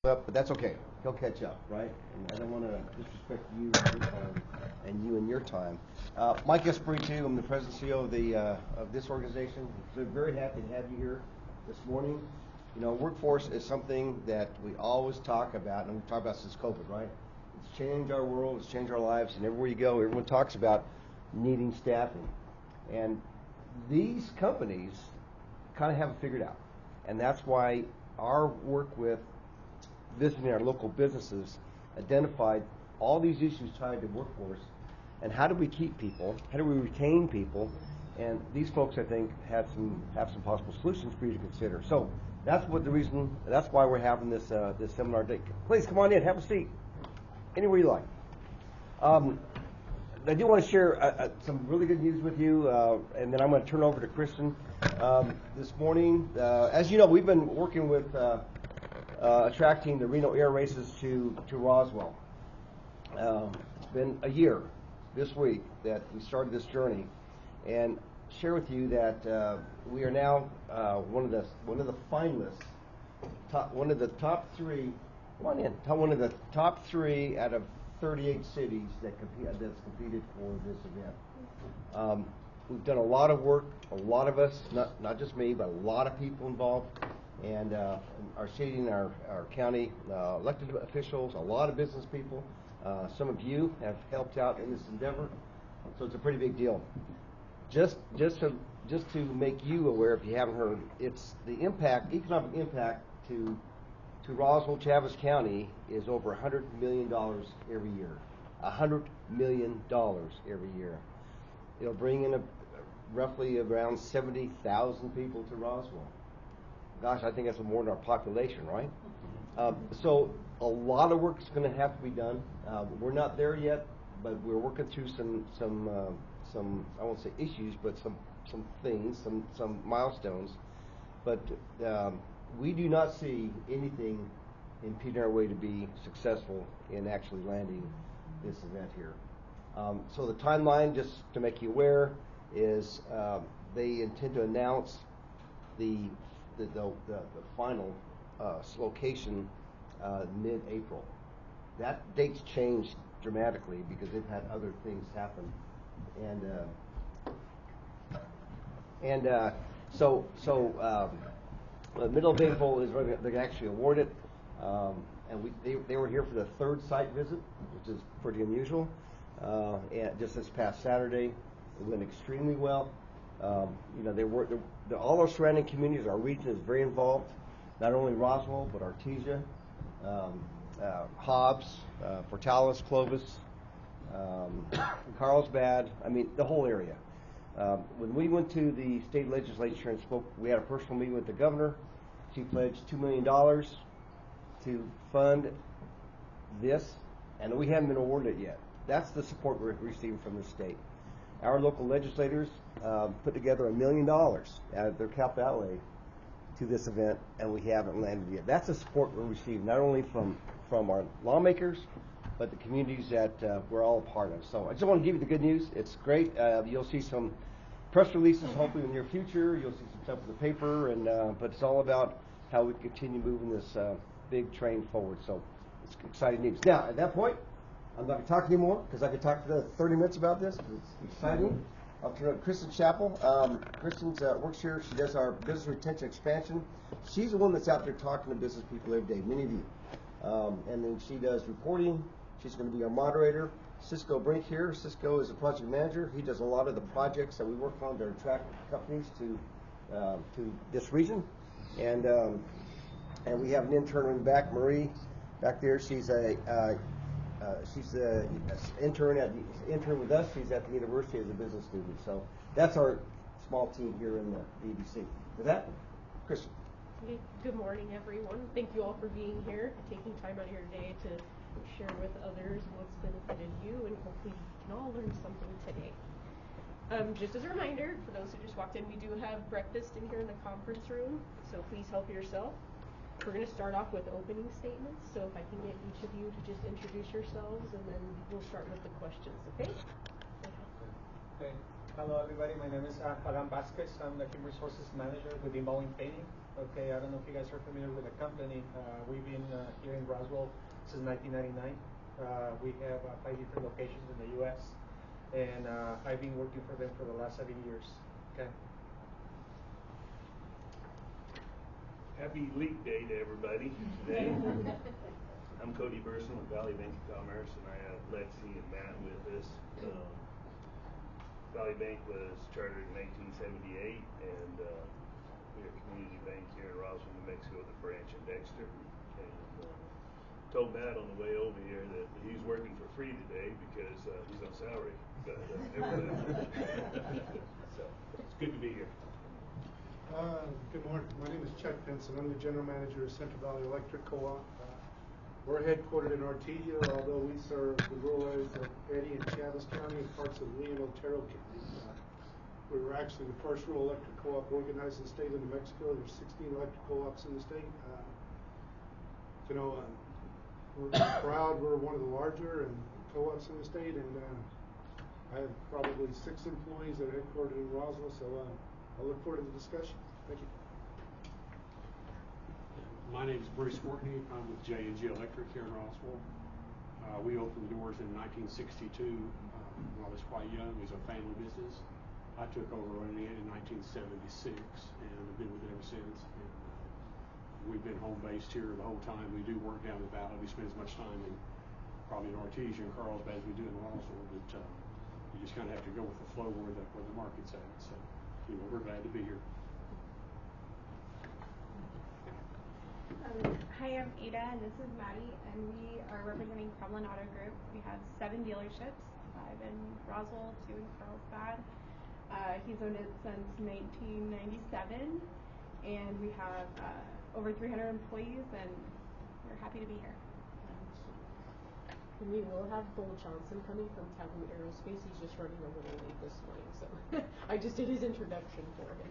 up, but that's okay. He'll catch up, right? And I don't want to disrespect you and you and your time. Mike Espiritu, I'm the president and CEO of this organization. We're very happy to have you here this morning. You know, workforce is something that we always talk about, and we've talked about since COVID, right? It's changed our world, it's changed our lives, and everywhere you go, everyone talks about needing staffing. And these companies kind of have it figured out. And that's why our work with visiting our local businesses identified all these issues tied to workforce and how do we keep people, how do we retain people, and these folks I think have some possible solutions for you to consider. So that's why we're having this seminar today. Please come on in, have a seat, anywhere you like. I do want to share some really good news with you, and then I'm going to turn over to Kristen this morning. As you know, we've been working with attracting the Reno Air Races to Roswell. It's been a year this week that we started this journey, and share with you that we are now one of the finalists, one of the top three out of 38 cities that's competed for this event. We've done a lot of work, a lot of us, not just me, but a lot of people involved, and our city and our county elected officials, a lot of business people. Some of you have helped out in this endeavor, so it's a pretty big deal. Just to make you aware, if you haven't heard, it's the economic impact to Roswell-Chaves County is over $100 million every year. $100 million every year. It'll bring in roughly around 70,000 people to Roswell. Gosh, I think that's more than our population, right? So a lot of work is going to have to be done. We're not there yet, but we're working through some I won't say issues, but some things, some milestones. But we do not see anything impeding our way to be successful in actually landing this event here. So the timeline, just to make you aware, is they intend to announce the final location mid-April. That date's changed dramatically because they've had other things happen, so middle of April is when they actually award it, and they were here for the third site visit, which is pretty unusual. And just this past Saturday, it went extremely well. You know, all our surrounding communities, our region is very involved. Not only Roswell, but Artesia, Hobbs, Portales, Clovis, Carlsbad. I mean, the whole area. When we went to the state legislature and spoke, we had a personal meeting with the governor. She pledged $2 million to fund this, and we haven't been awarded it yet. That's the support we're receiving from the state. Our local legislators put together $1 million out of their capital outlay to this event, and we haven't landed yet. That's the support we're receiving, not only from our lawmakers, but the communities that we're all a part of. So I just want to give you the good news. It's great. You'll see some press releases hopefully in the near future. You'll see some stuff in the paper, and but it's all about how we continue moving this big train forward. So it's exciting news. Now, at that point, I'm not going to talk anymore because I could talk for another 30 minutes about this. It's exciting. I'll turn it to Kristen Chappell. Kristen works here. She does our business retention expansion. She's the one that's out there talking to business people every day, many of you. And then she does reporting. She's going to be our moderator. Cisco Brink here. Cisco is a project manager. He does a lot of the projects that we work on to attract companies to this region. And we have an intern in the back, Marie, back there. She's an intern with us. She's at the university as a business student. So that's our small team here in the BBC. With that, Kristen. Okay, good morning, everyone. Thank you all for being here, taking time out of your day to share with others what's benefited you, and hopefully you can all learn something today. Just as a reminder, for those who just walked in, we do have breakfast in here in the conference room, so please help yourself. We're going to start off with opening statements, so if I can get each of you to just introduce yourselves, and then we'll start with the questions, okay? Okay. Hello, everybody. My name is Adan Vasquez. I'm the Human Resources Manager with Baldwin. Okay, I don't know if you guys are familiar with the company. We've been here in Roswell since 1999. We have 5 different locations in the U.S. and I've been working for them for the last 7 years. Okay. Happy Leap Day to everybody today. I'm Cody Burson with Valley Bank of Commerce, and I have Lexi and Matt with us. Valley Bank was chartered in 1978, and we're a community bank here in Roswell, New Mexico, with a branch in Dexter. And told Matt on the way over here that he's working for free today because he's on salary. But so it's good to be here. Good morning. My name is Chuck Pinson. I'm the general manager of Central Valley Electric Co-op. We're headquartered in Artesia, although we serve the rural areas of Eddy and Chaves County and parts of Lee and Otero counties. We were actually the first rural electric co-op organized in the state of New Mexico. There's 16 electric co-ops in the state. We're proud we're one of the larger co-ops in the state, and I have probably 6 employees that are headquartered in Roswell, so I look forward to the discussion. Thank you. My name is Bruce Gwartney. I'm with J&G Electric here in Roswell. We opened doors in 1962 when I was quite young. It was a family business. I took over running it in 1976 and I've been with it ever since. And, we've been home based here the whole time. We do work down the valley. We spend as much time in probably in Artesia and Carlsbad as we do in Roswell, but you just kind of have to go with the flow where the market's at. So we're glad to be here. Hi, I'm Adan, and this is Matti, and we are representing Krumland Auto Group. We have 7 dealerships, 5 in Roswell, 2 in Carlsbad. He's owned it since 1997, and we have over 300 employees, and we're happy to be here. And we will have Bull Johnson coming from Taboo Aerospace. He's just running a little late this morning, so I just did his introduction for him.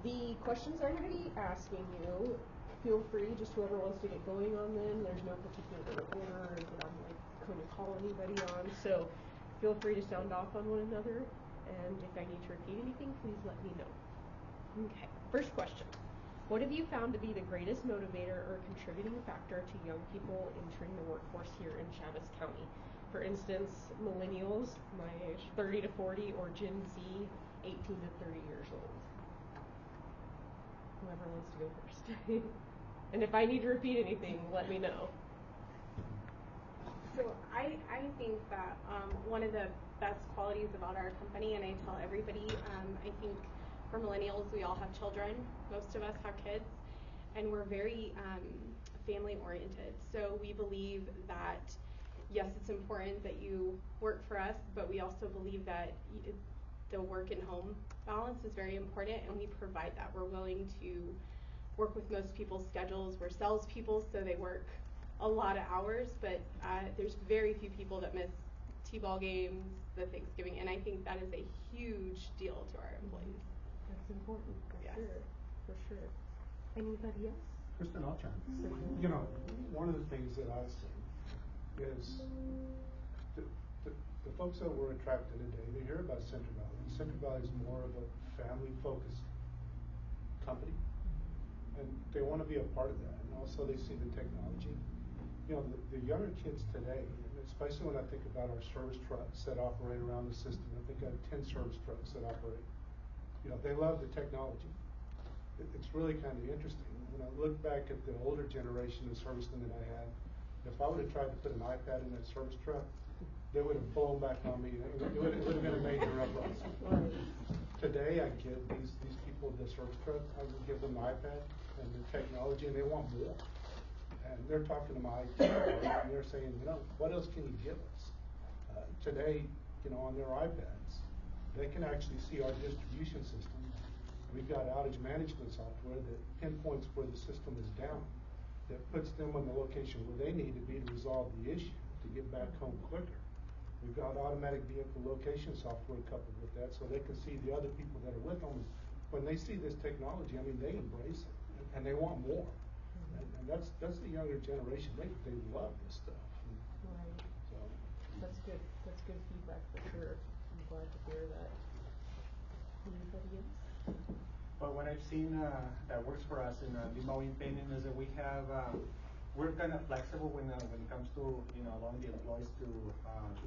The questions I'm going to be asking you, feel free, just whoever wants to get going on them. There's no particular order that I'm going to call anybody on, so feel free to sound off on one another, and if I need to repeat anything, please let me know. Okay, first question. What have you found to be the greatest motivator or contributing factor to young people entering the workforce here in Chaves County? For instance, millennials, my age, 30 to 40, or Gen Z, 18 to 30 years old. Whoever wants to go first. And if I need to repeat anything, let me know. So I think that one of the best qualities about our company, and I tell everybody, I think for millennials, we all have children. Most of us have kids, and we're very family oriented. So we believe that, yes, it's important that you work for us, but we also believe that the work and home balance is very important, and we provide that. We're willing to work with most people's schedules. We're salespeople, so they work a lot of hours, but there's very few people that miss T-ball games, the Thanksgiving, and I think that is a huge deal to our employees. That's important, for sure. Anybody else? Kristen, I'll chime in. One of the things that I see is the folks that we're attracted today, they hear about Central Valley. Central Valley is more of a family-focused company, and they want to be a part of that. And also they see the technology. The younger kids today, especially when I think about our service trucks that operate around the system, I think I have 10 service trucks that operate. They love the technology. It's really kind of interesting. When I look back at the older generation of servicemen that I had, if I would have tried to put an iPad in that service truck, they would have blown back on me. It would have been a major uprising. Today, I give these people the service truck, I would give them the iPad and the technology, and they want more. And they're talking to my IT department, and they're saying, what else can you give us? Today, on their iPads, they can actually see our distribution system. We've got outage management software that pinpoints where the system is down, that puts them on the location where they need to be to resolve the issue, to get back home quicker. We've got automatic vehicle location software coupled with that, so they can see the other people that are with them. When they see this technology, they embrace it, and they want more. And that's the younger generation. They love this stuff. Right. So that's good. That's good feedback for sure. I'm glad to hear that. Anybody else? But what I've seen that works for us in mowing painting is that we have we're kind of flexible when it comes to allowing the employees to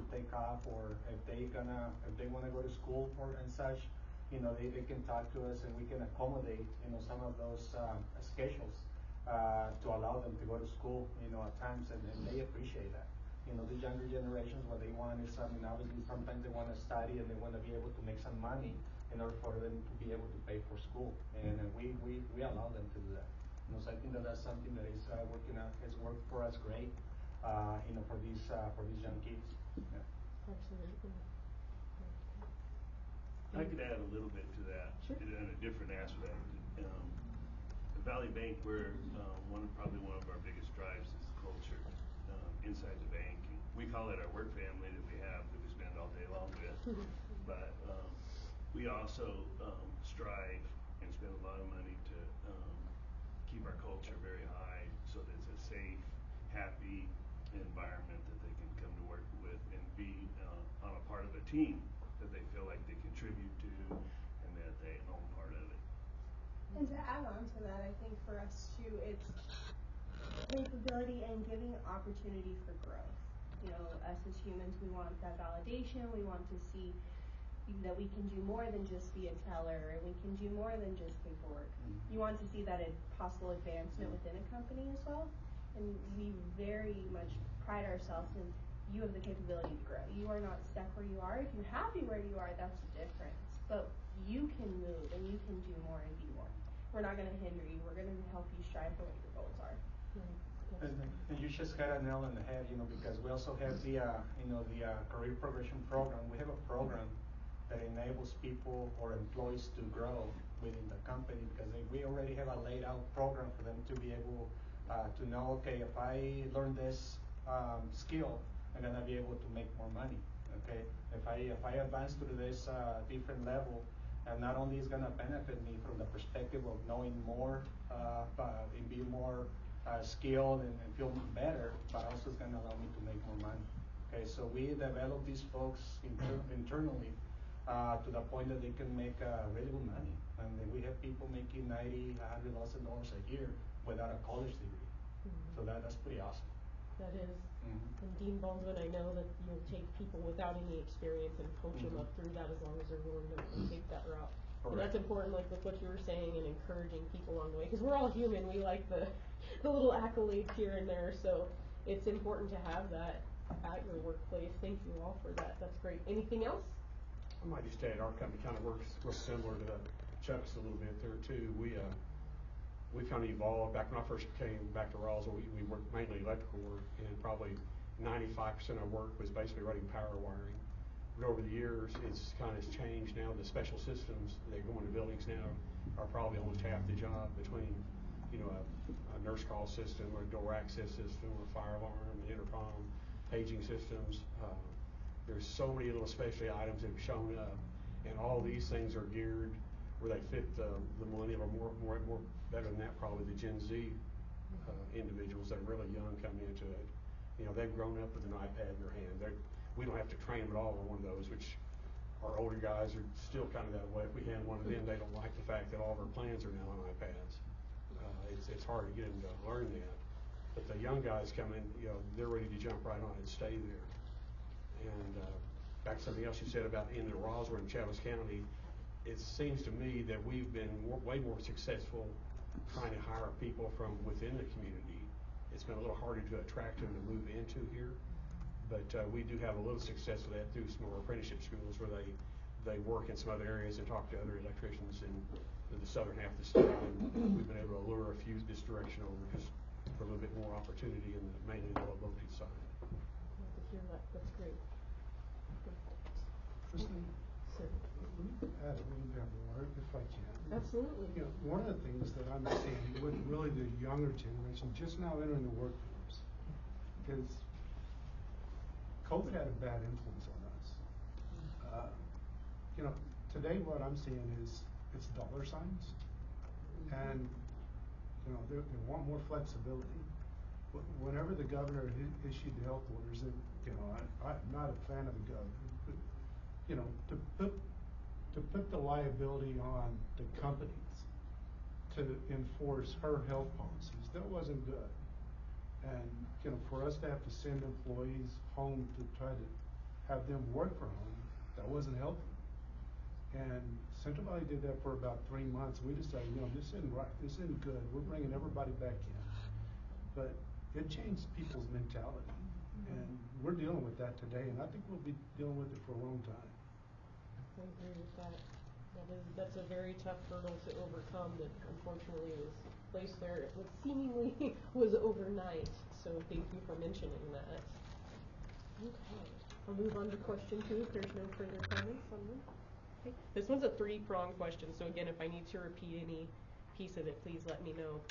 take off, or if they want to go to school or and such, they can talk to us and we can accommodate some of those schedules to allow them to go to school at times, and they appreciate that. The younger generations, what they want is obviously sometimes they want to study and they want to be able to make some money in order for them to be able to pay for school, and we allow them to do that. So I think that's something that is working out, has worked for us great, for these young kids. Yeah. Absolutely. I could add a little bit to that, Sure. in a different aspect. At Valley Bank, we're probably one of our biggest drives is the culture inside the bank. We call it our work family that we have that we spend all day long with. But we also strive and spend a lot of money to keep our culture very high, so that it's a safe, happy environment that they can come to work with and be on a part of a team that they feel like they contribute to and that they own part of it. And to add on to that, I think for us too, it's capability and giving opportunity for growth. Us as humans, we want that validation. We want to see that we can do more than just be a teller, and we can do more than just paperwork. You want to see that possible advancement within a company as well. And we very much pride ourselves in you have the capability to grow. You are not stuck where you are. If you're happy where you are, that's the difference. But you can move and you can do more and be more. We're not going to hinder you. We're going to help you strive for what your goals are. And you just hit a nail on the head, because we also have the career progression program. We have a program that enables people or employees to grow within the company, because we already have a laid out program for them to be able to know, okay, if I learn this skill, I'm gonna be able to make more money. Okay, if I advance to this different level, and not only is gonna benefit me from the perspective of knowing more and being more skilled and feel better, but also it's gonna allow me to make more money. Okay, so we develop these folks internally to the point that they can make really good money. And we have people making $90,000, $100,000 a year without a college degree. So that's pretty awesome. That is. And Dean Baldwin, I know that you'll take people without any experience and coach them up through that as long as they're willing to take that route. And that's important, like with what you were saying, and encouraging people along the way, because we're all human. We like the little accolades here and there, so it's important to have that at your workplace. Thank you all for that. That's great. Anything else? I might just add, our company kind of works similar to Chuck's a little bit there too. We kind of evolved. Back when I first came back to Roswell, we worked mainly electrical work, and probably 95% of our work was basically running power wiring. But over the years, it's kind of changed now. The special systems that go into buildings now are probably almost half the job, between a nurse call system, or a door access system, or a fire alarm, an intercom, paging systems. There's so many little specialty items that have shown up, and all these things are geared where they fit the millennial, or more better than that, probably the Gen Z individuals that are really young coming into it. They've grown up with an iPad in their hand. We don't have to train them at all on one of those, which our older guys are still kind of that way. If we hand one of them, they don't like the fact that all of our plans are now on iPads. It's hard to get them to learn that. But the young guys come in, they're ready to jump right on and stay there. And back to something else you said about in the Roswell and Chaves County, it seems to me that we've been way more successful trying to hire people from within the community. It's been a little harder to attract them to move into here, but we do have a little success with that through some more apprenticeship schools where they work in some other areas and talk to other electricians in the southern half of the state, and we've been able to lure a few this direction over just for a little bit more opportunity in mainly the local side. Glad to hear that. That's great. Kristen, Sir. let me add a little bit more, if I can. Absolutely. One of the things that I'm seeing with really the younger generation just now entering the workforce is COVID had a bad influence on us. Today what I'm seeing is it's dollar signs, and they want more flexibility. Whenever the governor issued the health orders, and I'm not a fan of the governor, but to put the liability on the companies to enforce her health policies. That wasn't good. And, you know, for us to have to send employees home to try to have them work from home, that wasn't healthy. And Central Valley did that for about 3 months. We decided, you know, this isn't right, this isn't good. We're bringing everybody back in. But it changed people's mentality. And we're dealing with that today, and I think we'll be dealing with it for a long time. I agree with that. That's a very tough hurdle to overcome that unfortunately was placed there. It seemingly was overnight, so thank you for mentioning that. Okay, I'll move on to question 2 if there's no further comments on this. Okay. This one's a 3-pronged question, so again, if I need to repeat any piece of it, please let me know.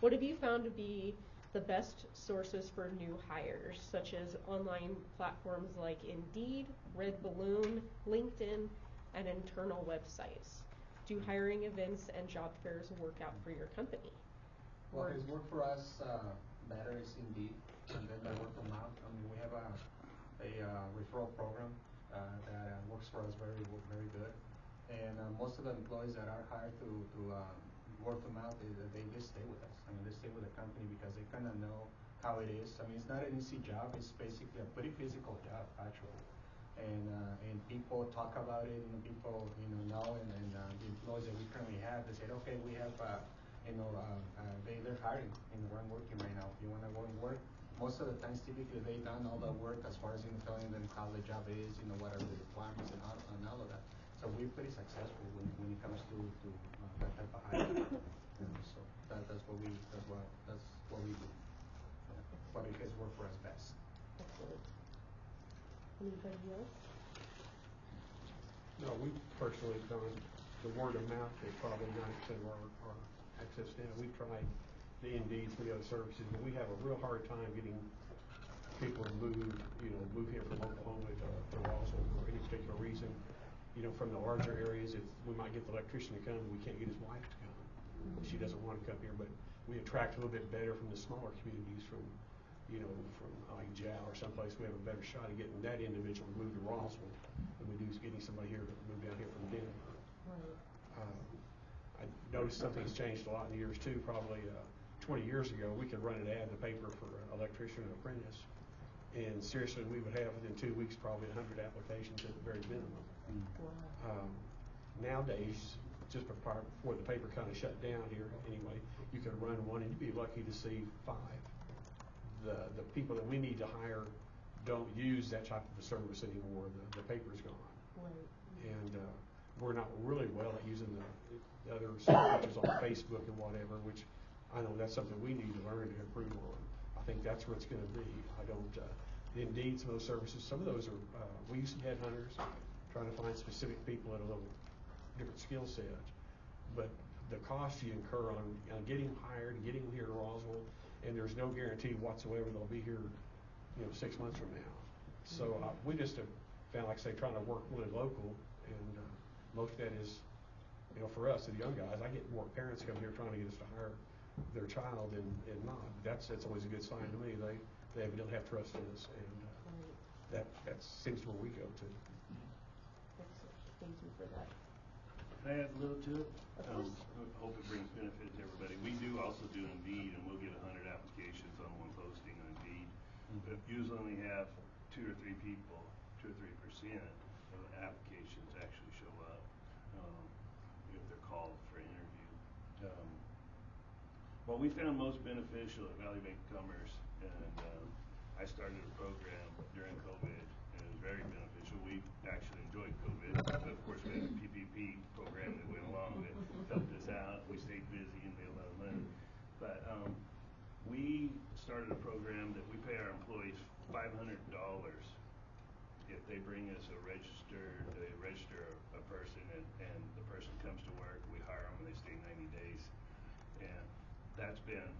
What have you found to be the best sources for new hires, such as online platforms like Indeed, Red Balloon, LinkedIn, and internal websites? Do hiring events and job fairs work out for your company? What has worked for us better is Indeed, and then by word of mouth. I mean, we have a referral program that works for us very good. And most of the employees that are hired through word of mouth, they stay with us. I mean, they stay with the company because they kind of know how it is. I mean, it's not an easy job. It's basically a pretty physical job, actually. And people talk about it, and people know, and the employees that we currently have, they said, okay, we have they're hiring, where I'm working right now. If you want to go and work, most of the times typically they've done all the work as far as telling them how the job is, what are the requirements and all of that. So we're pretty successful when it comes to that type of hiring. So that's what we do. What it has worked for us best. Excellent. Anybody else? No, we personally done the word of mouth is probably 90% of our access now. We've tried the Indeed, some of the other services, but we have a real hard time getting people to move here from Oklahoma to Roswell for any particular reason. From the larger areas, we might get the electrician to come, but we can't get his wife to come. She doesn't want to come here, but we attract a little bit better from the smaller communities, from like Jow or someplace. We have a better shot at getting that individual to move to Roswell than we do getting somebody here to move down here from Denver. Right. I noticed something's changed a lot in the years too. Probably 20 years ago, we could run an ad in the paper for an electrician or apprentice, and seriously, we would have within 2 weeks probably 100 applications at the very minimum. Wow. Nowadays, just before the paper kind of shut down here anyway, you could run one and you'd be lucky to see 5. The people that we need to hire don't use that type of a service anymore. The paper's gone. Right. And we're not really well at using the other stuff, which is on Facebook and whatever, which I know that's something we need to learn to improve on. I think that's where it's going to be. I don't, Indeed, some of those services, some of those are, we use some headhunters, trying to find specific people at a little different skill set. But the cost you incur on getting hired, getting them here to Roswell, and there's no guarantee whatsoever they'll be here, 6 months from now. So we just have found, like I say, trying to work really local, and most of that is, for us, the young guys, I get more parents come here trying to get us to hire their child and not. That's always a good sign to me. They evidently have trust in us, and that seems where we go to. Excellent. Thank you for that. Can I add a little to it? I hope it brings benefit to everybody. We do also do Indeed, and we'll get 100 applications on one posting on Indeed. But usually only have 2 or 3 people, 2 or 3% of the applications actually show up if they're called for interview. What we found most beneficial at Valley Bank Commerce, and I started a program during COVID, and it was very beneficial. We actually enjoyed COVID, but of course we had a PPP program that went along that helped us out. We stayed busy and made a lot of money. But we started a program that we pay our employees $500 if they bring us they register a person, and the person comes to work, we hire them and they stay 90 days. And that's been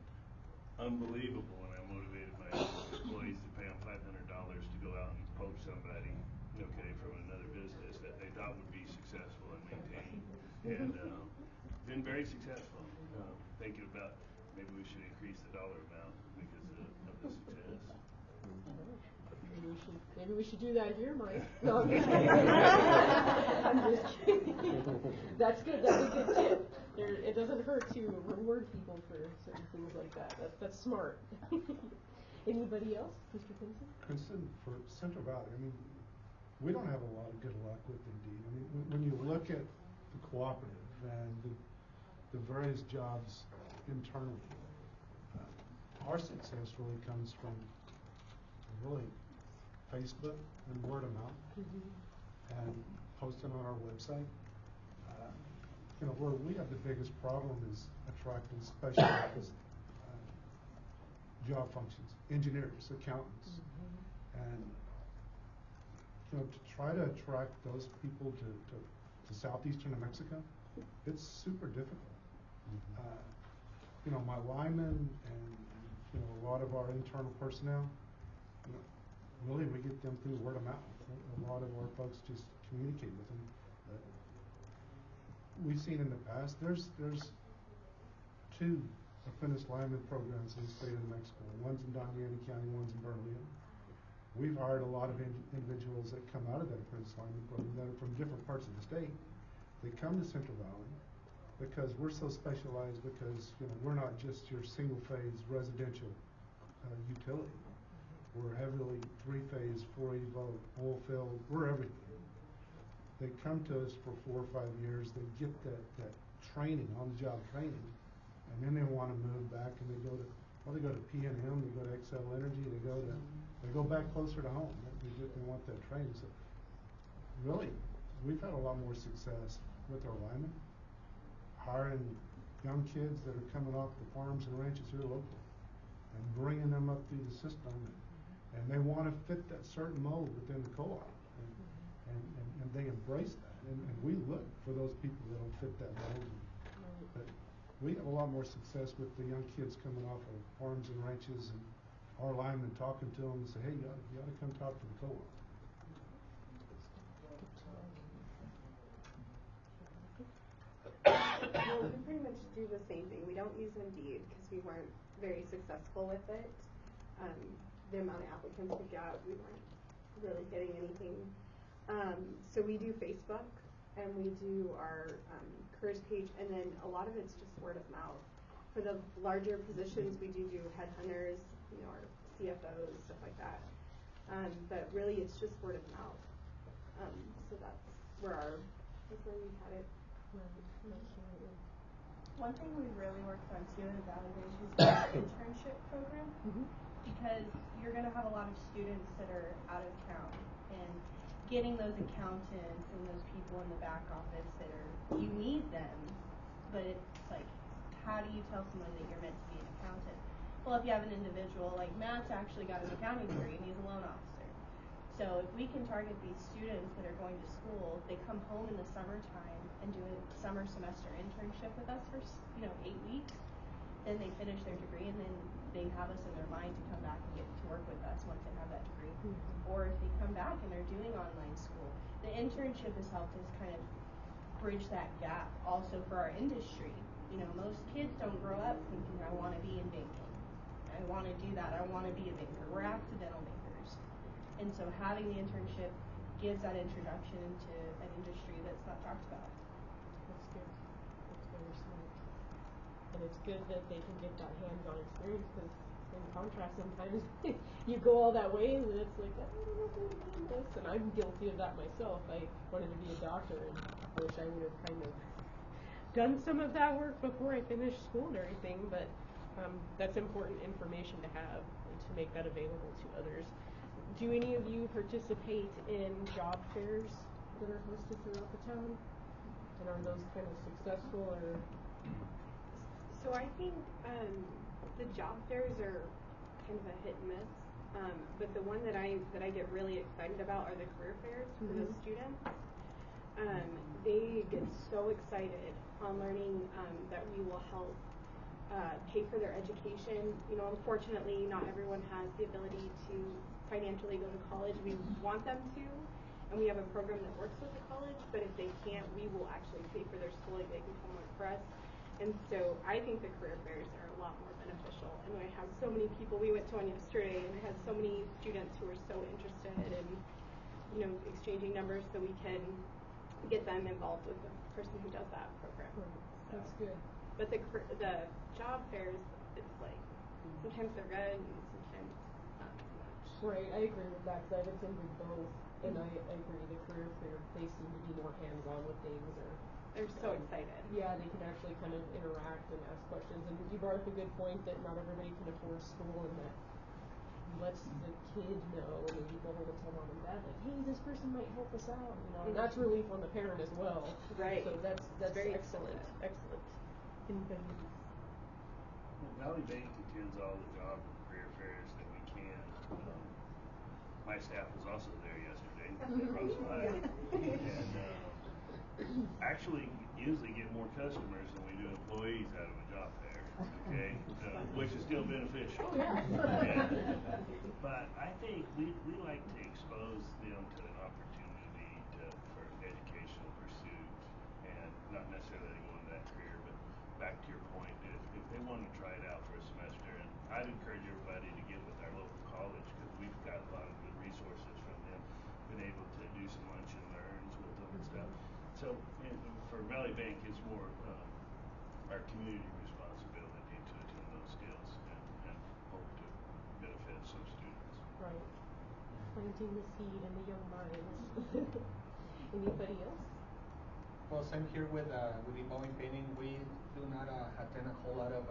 unbelievable, and I motivated my employees to pay them $500 to go out and poach somebody, from another business that they thought would be successful and maintain, and been very successful. Thinking about maybe we should increase the dollar amount because of the success. Maybe we should do that here, Mike. No, I'm just kidding. I'm just kidding. That's good. That's a good tip. it doesn't hurt to reward people for certain things like that. That's smart. Anybody else? Mr. Pinson? For Central Valley, I mean, we don't have a lot of good luck with Indeed. I mean, when you look at the cooperative and the various jobs internally, our success really comes from really Facebook and word of mouth, and posting on our website. Where we have the biggest problem is attracting specialized job functions, engineers, accountants, and to try to attract those people to southeastern New Mexico, it's super difficult. My linemen and a lot of our internal personnel, really we get them through word of mouth. A lot of our folks just communicate with them. But we've seen in the past, there's 2 apprentice lineman programs in the state of New Mexico. One's in Don Diego County, one's in Berlin. We've hired a lot of individuals that come out of that apprentice lineman program that are from different parts of the state. They come to Central Valley because we're so specialized, because we're not just your single-phase residential utility. We're heavily 3-phase, 480 volt, oil field. We're everything. They come to us for 4 or 5 years. They get that training, on-the-job training, and then they want to move back, and they go to P&M, they go to Excel Energy, they go back closer to home. They want that training. So really, we've had a lot more success with our linemen, hiring young kids that are coming off the farms and ranches here locally, and bringing them up through the system, and they want to fit that certain mold within the co-op, and they embrace that, and we look for those people that don't fit that mold. But we have a lot more success with the young kids coming off of farms and ranches, and our linemen talking to them and say, hey, you ought to come talk to the co-op. Well, we pretty much do the same thing. We don't use Indeed because we weren't very successful with it. The amount of applicants we got, we weren't really getting anything. So we do Facebook, and we do our careers page, and then a lot of it's just word of mouth. For the larger positions, we do headhunters, our CFOs, stuff like that. But really, it's just word of mouth. So that's where we've had it. One thing we've really worked on too in evaluation is the internship program, because you're going to have a lot of students that are out of town, and getting those accountants and those people in the back office you need them, but it's like, how do you tell someone that you're meant to be an accountant? Well, if you have an individual, like Matt's actually got an accounting degree and he's a loan officer. So if we can target these students that are going to school, they come home in the summertime and do a summer semester internship with us for 8 weeks, then they finish their degree, and then they have us in their mind to come back and get to work with us once they have that degree. Or if they come back and they're doing online school, the internship has helped us kind of bridge that gap also for our industry. Most kids don't grow up thinking, I want to be in banking, I want to do that, I want to be a banker. We're accidental bankers. And so having the internship gives that introduction into an industry that's not talked about. That's good. That's very smart. And it's good that they can get that hands-on experience, because in contrast, sometimes you go all that way and it's like, I don't know if I'm doing this. And I'm guilty of that myself. I wanted to be a doctor, and I wish I would have kind of done some of that work before I finished school and everything, but that's important information to have and to make that available to others. Do any of you participate in job fairs that are hosted throughout the town? And are those kind of successful, or? So I think the job fairs are kind of a hit and miss, but the one that I get really excited about are the career fairs for those students. They get so excited on learning that we will help pay for their education. Unfortunately, not everyone has the ability to financially go to college. We want them to, and we have a program that works with the college, but if they can't, we will actually pay for their schooling. They can come work for us. And so I think the career fairs are a lot more beneficial. And I have so many people, we went to one yesterday, and I had so many students who are so interested in, exchanging numbers so we can get them involved with the person who does that program. That's good. But the job fairs, it's like sometimes they're good and sometimes not so much. Right, I agree with that because I've attended both, and I agree the career fair, they seem to be more hands-on with things, or They're so excited. yeah, they can actually kind of interact and ask questions. And you brought up a good point that not everybody can afford school, and that lets the kid know, and maybe go home and tell mom and dad, like, hey, this person might help us out, you know. And that's relief on the parent as well. Right. So that's very excellent. Excellent. Anybody else? Valley Bank attends all the job and career fairs that we can. My staff was also there yesterday at Roswell-Chaves, and actually usually get more customers than we do employees out of a job fair. Okay, which is still beneficial. Oh yeah. But I think we like to expose them to an opportunity for educational pursuit, and not necessarily going that career, but back to your point, if they want to try it out for a semester, and I'd encourage everybody to get with our local college because we've got a lot of good resources from them, been able to do some lunch and learns with them and stuff. So for Valley Bank, it's more our community responsibility to attend those skills and hope to benefit some students. Right. Planting the seed in the young minds. Anybody else? Well, same here with the mowing painting. We do not attend a whole lot of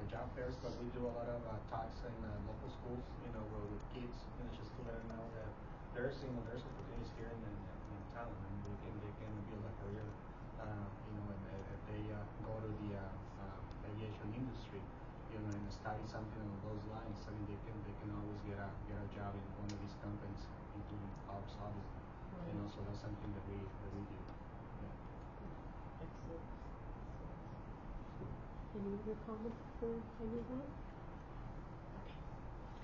job fairs, but we do a lot of talks in local schools, with kids, just to let them know that there's opportunities here in town, and they can build a career, and if they go to the aviation industry, and study something along those lines. I mean, they can always get a job in one of these companies, including ours, obviously. Right. So that's something that we do. Excellent. Any other comments for any of that? Okay.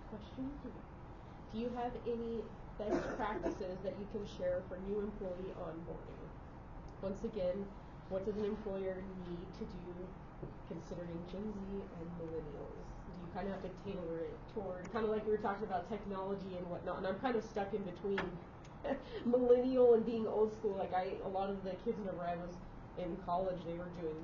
Question 3. Do you have any best practices that you can share for new employee onboarding? Once again, what does an employer need to do considering Gen Z and millennials? Do you kind of have to tailor it toward, kind of like we were talking about technology and whatnot, and I'm kind of stuck in between millennial and being old school. Like a lot of the kids whenever I was in college, they were doing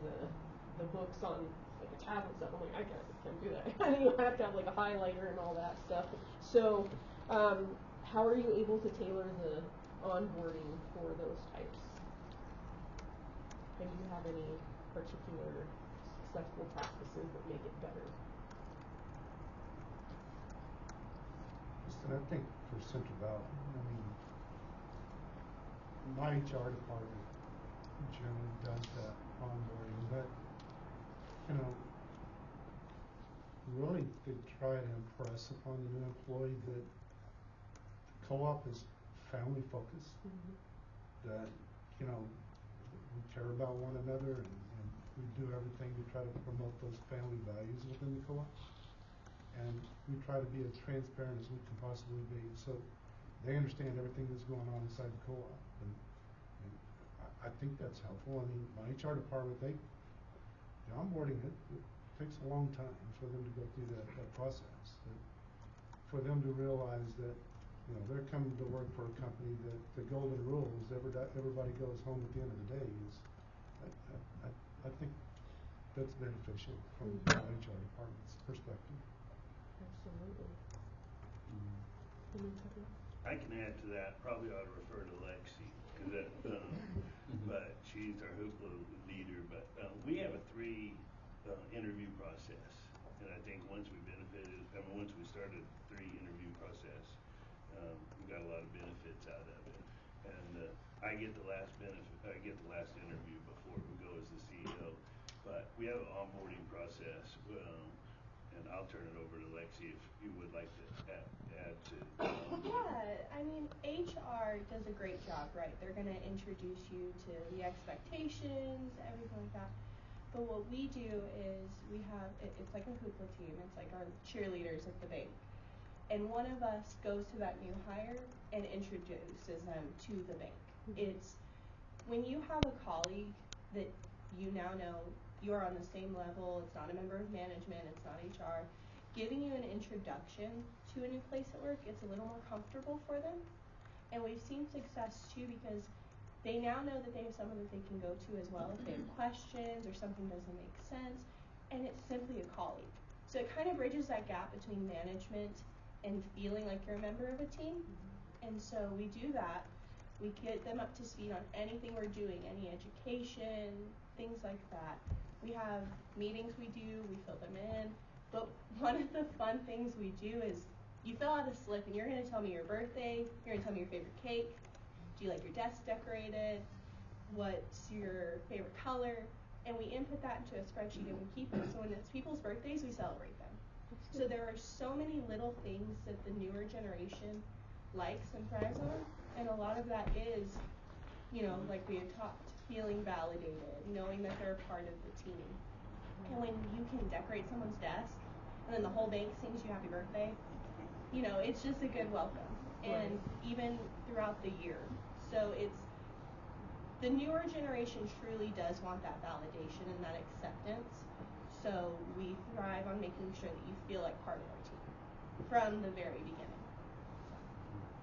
the books on like a tab and stuff. I'm like, I can't do that. You have to have like a highlighter and all that stuff. So, how are you able to tailor the onboarding for those types? And do you have any particular successful practices that make it better? I think for Central Valley, my HR department generally does that onboarding, but really they try to impress upon the new employee that the co-op is family focused, that we care about one another, and we do everything to try to promote those family values within the co-op, and we try to be as transparent as we can possibly be, so they understand everything that's going on inside the co-op, and I think that's helpful. My HR department, the onboarding, it takes a long time for them to go through that process, for them to realize that they're coming to work for a company that the golden rule is everybody goes home at the end of the day. I think that's beneficial from the HR department's perspective. Absolutely. I can add to that. Probably ought to refer to Lexi, but she's our hoopla leader. But we have a 3 interview process, and I think once we started 3 interview process, we got a lot of benefits out of it. And I get the last interview before we go as the CEO. But we have an onboarding process, and I'll turn it over to Lexi if you would like to add to. HR does a great job, right? They're going to introduce you to the expectations, everything like that. But what we do is it's like a hoopla team. It's like our cheerleaders at the bank. And one of us goes to that new hire and introduces them to the bank. It's when you have a colleague that you now know you're on the same level, it's not a member of management, it's not HR, giving you an introduction to a new place at work, it's a little more comfortable for them. And we've seen success too, because they now know that they have someone that they can go to as well if they have questions or something doesn't make sense, and it's simply a colleague. So it kind of bridges that gap between management and feeling like you're a member of a team. And so we do that. We get them up to speed on anything we're doing, any education, things like that. We have meetings we do, we fill them in. But one of the fun things we do is you fill out a slip and you're going to tell me your birthday, you're going to tell me your favorite cake, do you like your desk decorated, what's your favorite color, and we input that into a spreadsheet and we keep it. So when it's people's birthdays, we celebrate them. So there are so many little things that the newer generation likes and thrives on, and a lot of that is, you know, like we had talked, feeling validated, knowing that they're a part of the team. And when you can decorate someone's desk, and then the whole bank sings you happy birthday, you know, it's just a good welcome. And even throughout the year. So it's, the newer generation truly does want that validation and that acceptance. So we thrive on making sure that you feel like part of our team from the very beginning.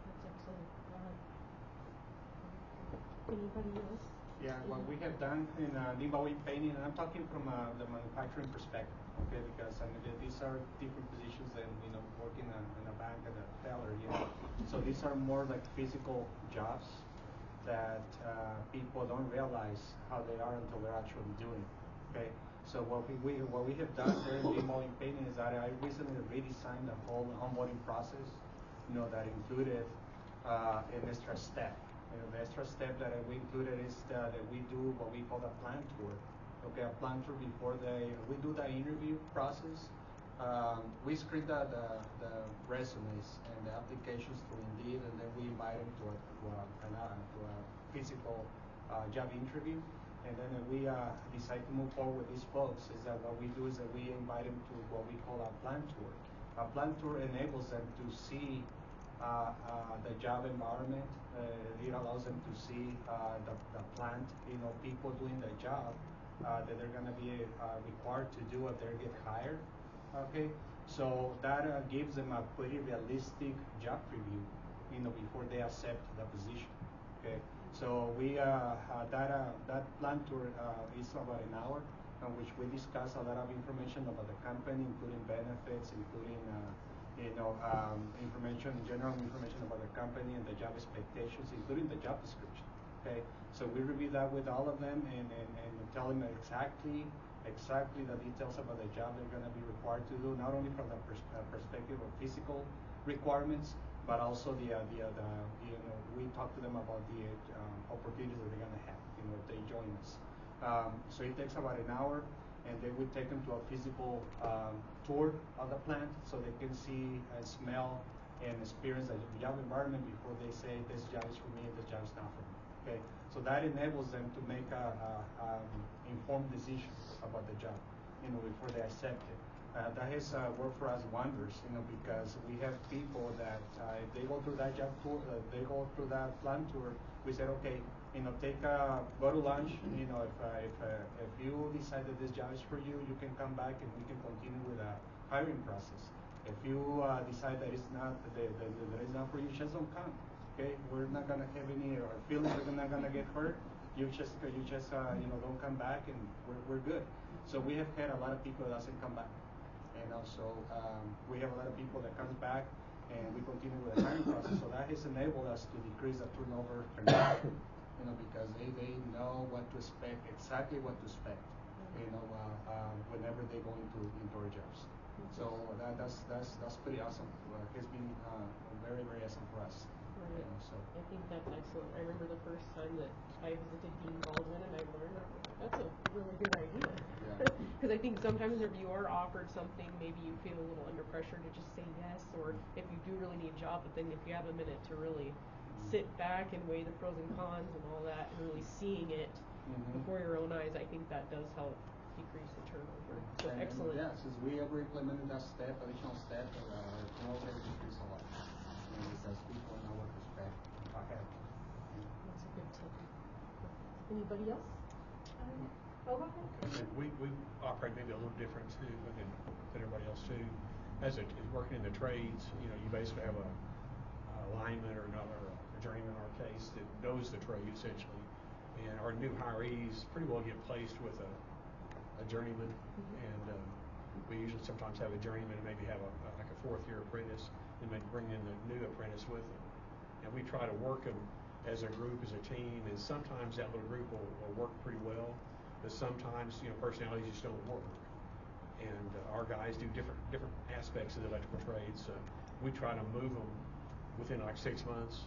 That's excellent. Anybody else? Yeah, what we have done in Ingalls painting, and I'm talking from the manufacturing perspective, okay? Because I mean these are different positions than working in a bank at a teller. So these are more like physical jobs that people don't realize how they are until they're actually doing. Okay. So what we have done there in Ingalls painting is that I recently redesigned the whole onboarding process. That included an extra step. The extra step that we included is that we do what we call a plant tour. Okay, a plant tour before we do the interview process. We screen the resumes and the applications to Indeed, and then we invite them to a physical job interview. And then we decide to move forward with these folks. Is that what we do is that we invite them to what we call a plant tour. A plant tour enables them to see the job environment. It allows them to see the plant, people doing the job that they're going to be required to do if they get hired. Okay, so that gives them a pretty realistic job preview, before they accept the position. Okay, so we that plant tour is about an hour, in which we discuss a lot of information about the company, including benefits, including general information about the company and the job expectations, including the job description. Okay, so we review that with all of them and tell them exactly the details about the job they're going to be required to do, not only from the perspective of physical requirements, but also we talk to them about the opportunities that they're going to have, if they join us. So it takes about an hour, and then we take them to a physical tour of the plant so they can see and smell and experience the job environment before they say this job is for me, this job is not for me. Okay, so that enables them to make a informed decision about the job, before they accept it. That has worked for us wonders, because we have people that if they go through that job tour, they go through that plant tour. We said, okay, go to lunch. If you decide that this job is for you, you can come back and we can continue with the hiring process. If you decide that it's not that it's not for you, just don't come. Okay, we're not gonna have any feelings are not gonna get hurt. You just don't come back, and we're good. So we have had a lot of people that doesn't come back, and also we have a lot of people that comes back, and we continue with the hiring process. So that has enabled us to decrease the turnover, because they know what to expect, exactly what to expect, whenever they go into our jobs. So that's pretty awesome. It's been very, very awesome for us. Right. So I think that's excellent. I remember the first time that I visited Dean Baldwin and I learned that's a really good idea. Because I think sometimes if you are offered something, maybe you feel a little under pressure to just say yes, or if you do really need a job, but then if you have a minute to really sit back and weigh the pros and cons and all that and really seeing it before your own eyes, I think that does help decrease the turnover. So excellent. Yeah, since we ever implemented that additional step, turnover decreased a lot. Because people know what to expect ahead. That's a good tip. Anybody else? Go ahead. We operate maybe a little different too than everybody else too. As working in the trades, you basically have a lineman or another, a journeyman in our case, that knows the trade essentially. And our new hirees pretty well get placed with a journeyman, and we usually sometimes have a journeyman and maybe have like a fourth-year apprentice, and maybe bring in the new apprentice with them. And we try to work them as a group, as a team, and sometimes that little group will work pretty well, but sometimes, you know, personalities just don't work. And our guys do different aspects of the electrical trades. We try to move them within like 6 months,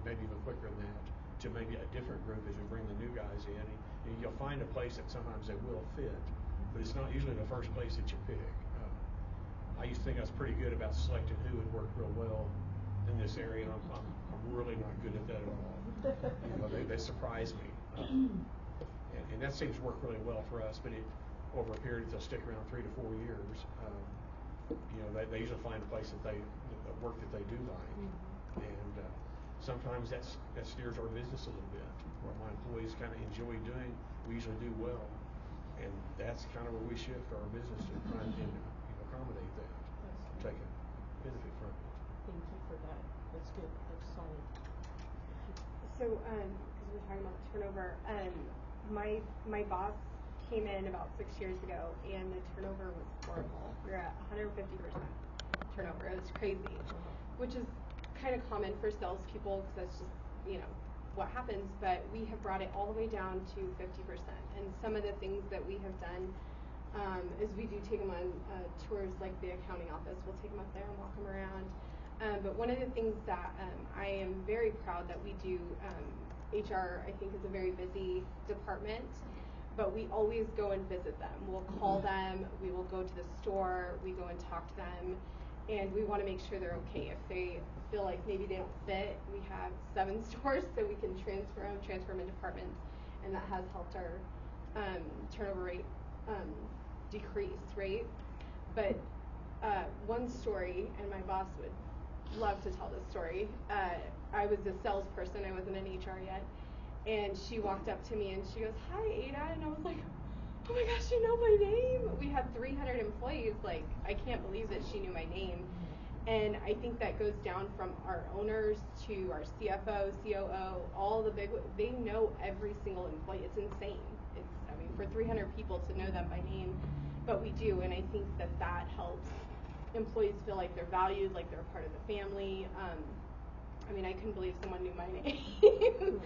maybe even quicker than that, to maybe a different group as we bring the new guys in. And you'll find a place that sometimes they will fit, but it's not usually the first place that you pick. I used to think I was pretty good about selecting who would work real well in this area, and I'm really not good at that at all. You know, they surprise me. And that seems to work really well for us, but over a period, they'll stick around 3 to 4 years. You know, they usually find a place that work that they do like. And sometimes that steers our business a little bit. What my employees kind of enjoy doing, we usually do well. And that's kind of where we shift our business to try and accommodate that, take a benefit from it. Thank you for that. That's good. That's solid. So, because we're talking about turnover, my boss came in about 6 years ago, and the turnover was horrible. We were at 150% turnover. It was crazy, which is kind of common for salespeople because that's just, you know, what happens. But we have brought it all the way down to 50%. And some of the things that we have done is we do take them on tours, like the accounting office. We'll take them up there and walk them around. But one of the things that I am very proud that we do, HR, I think, is a very busy department, but we always go and visit them. We'll call them, we will go to the store, we go and talk to them, and we want to make sure they're okay. If they feel like maybe they don't fit, we have 7 stores so we can transfer them in departments, and that has helped our turnover rate decrease, right? But one story, and my boss would love to tell this story. I was a salesperson, I wasn't in HR yet, and she walked up to me and she goes, "Hi, Ada," and I was like, "Oh my gosh, you know my name?" We have 300 employees, like, I can't believe that she knew my name. And I think that goes down from our owners to our CFO, COO, all the big, they know every single employee. It's insane. I mean, for 300 people to know them by name, but we do, and I think that helps employees feel like they're valued, like they're a part of the family. I mean, I couldn't believe someone knew my name.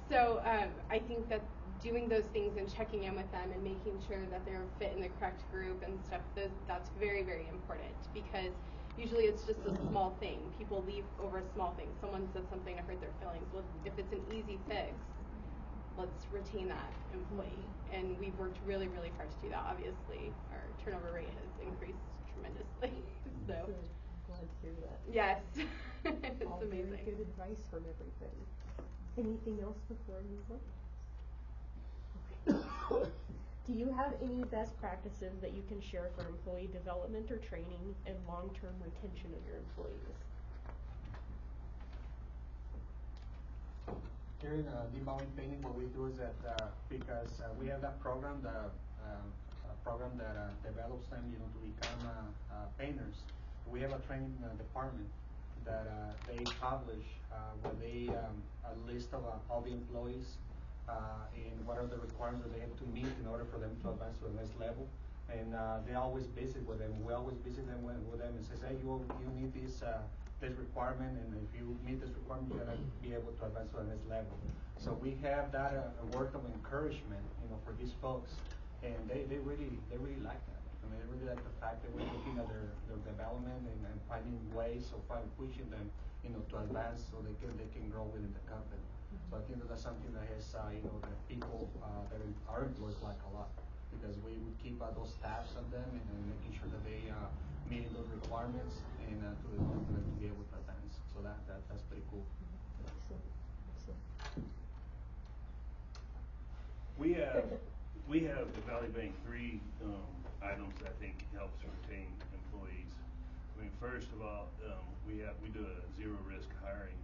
So I think that doing those things and checking in with them and making sure that they're fit in the correct group and stuff, that's very, very important, because usually it's just a small thing. People leave over a small thing. Someone said something to hurt their feelings. Well, if it's an easy fix, let's retain that employee. And we've worked really, really hard to do that. Obviously, our turnover rate has increased tremendously. So good. I'm glad to hear that. Yes. It's all amazing. Very good advice from everybody. Anything else before I move on? Do you have any best practices that you can share for employee development or training and long-term retention of your employees? Here in Baldwin Painting, what we do is that because we have that program, the program that develops them, to become painters. We have a training department that they publish where they a list of all the employees and what are the requirements that they have to meet in order for them to advance to the next level. And they always visit with them. We always visit them with them and says, hey, you need this requirement, and if you meet this requirement, you're gonna be able to advance to the next level. So we have that word of encouragement, for these folks, and they really like that. I mean, they really like the fact that we're looking at their development and finding ways of pushing them, to advance so they can grow within the company. So I think that's something that has, that people that are employees like a lot, because we keep those tabs on them and making sure that they meeting those requirements and to be able to advance. So that's pretty cool. Excellent. We have the Valley Bank 3 items that I think helps retain employees. I mean, first of all, we do a zero risk hiring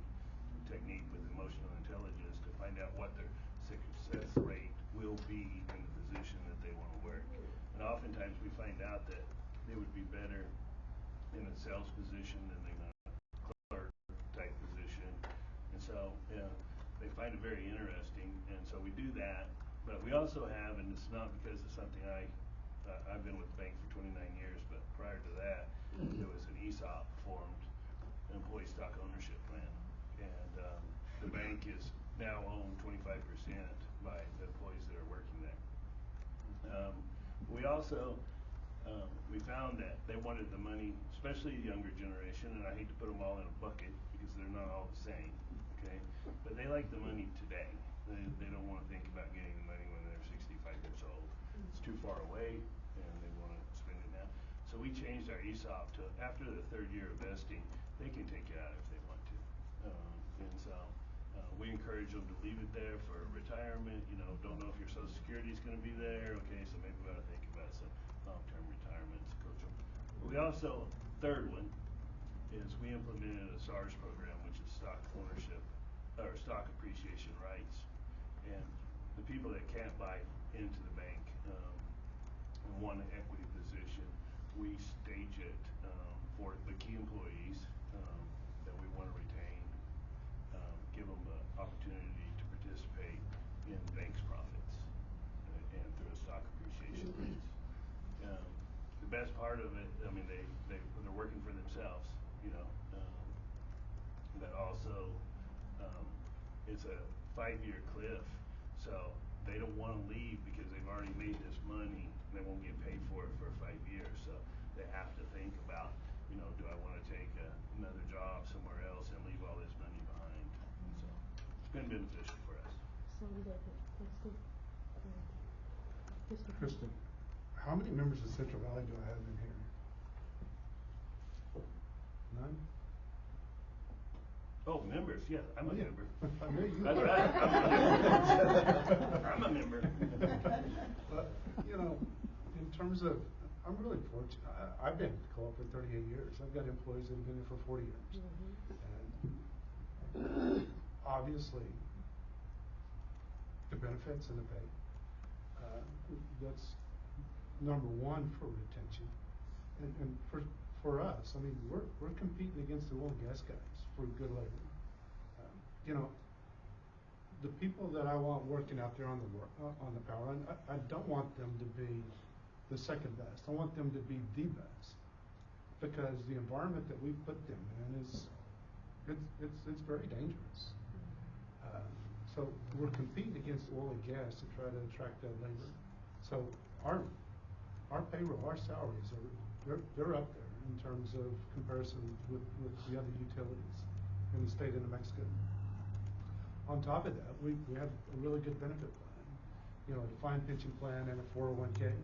technique with emotional intelligence to find out what their success rate will be in the position that they want to work. And oftentimes we find out that they would be better in a sales position than in a clerk type position. find it very interesting, and so we do that. But we also have, and it's not because it's something I've been with the bank for 29 years, but prior to that, there was an ESOP formed, an employee stock ownership plan, and the bank is now owned 25% by the employees that are working there. We also we found that they wanted the money, especially the younger generation, and I hate to put them all in a bucket because they're not all the same, okay? But they like the money today. They don't want to think about getting the money when they're 65 years old. It's too far away, and they want to spend it now. So we changed our ESOP to after the third year of vesting, they can take it out if they want to. And so we encourage them to leave it there for retirement. You know, don't know if your Social Security is going to be there. Okay, so maybe we ought to think about some long-term retirements, coach them. We also, third one, is we implemented a SARS program, which is stock ownership or stock appreciation rights. And the people that can't buy into the bank and want an equity position, we stage it for the key employees that we want to retain, give them the opportunity to participate in the bank's profits and through a stock appreciation rights. The best part of it, I mean, they're working for themselves, you know, but also it's a 5-year cliff, so they don't want to leave because they've already made this money and they won't get paid for it for 5 years, so they have to think about, you know, do I want to take another job somewhere else and leave all this money behind? And so it's been beneficial for us. Kristen, how many members of Central Valley do I have in here? None? Oh, members, yeah, I'm a member. I know you That's are. right, I'm a member. But, you know, in terms of, I'm really fortunate. I've been at the co-op for 38 years. I've got employees that have been there for 40 years. And obviously, the benefits and the pay, that's number one for retention. And for us, I mean, we're competing against the oil and gas guys for good labor. You know, the people that I want working out there on the power line, I don't want them to be the second best. I want them to be the best, because the environment that we put them in it's very dangerous. So we're competing against oil and gas to try to attract that labor. So our payroll, our salaries they're up there in terms of comparison with the other utilities in the state of New Mexico. On top of that, we have a really good benefit plan, you know, a defined pension plan and a 401k.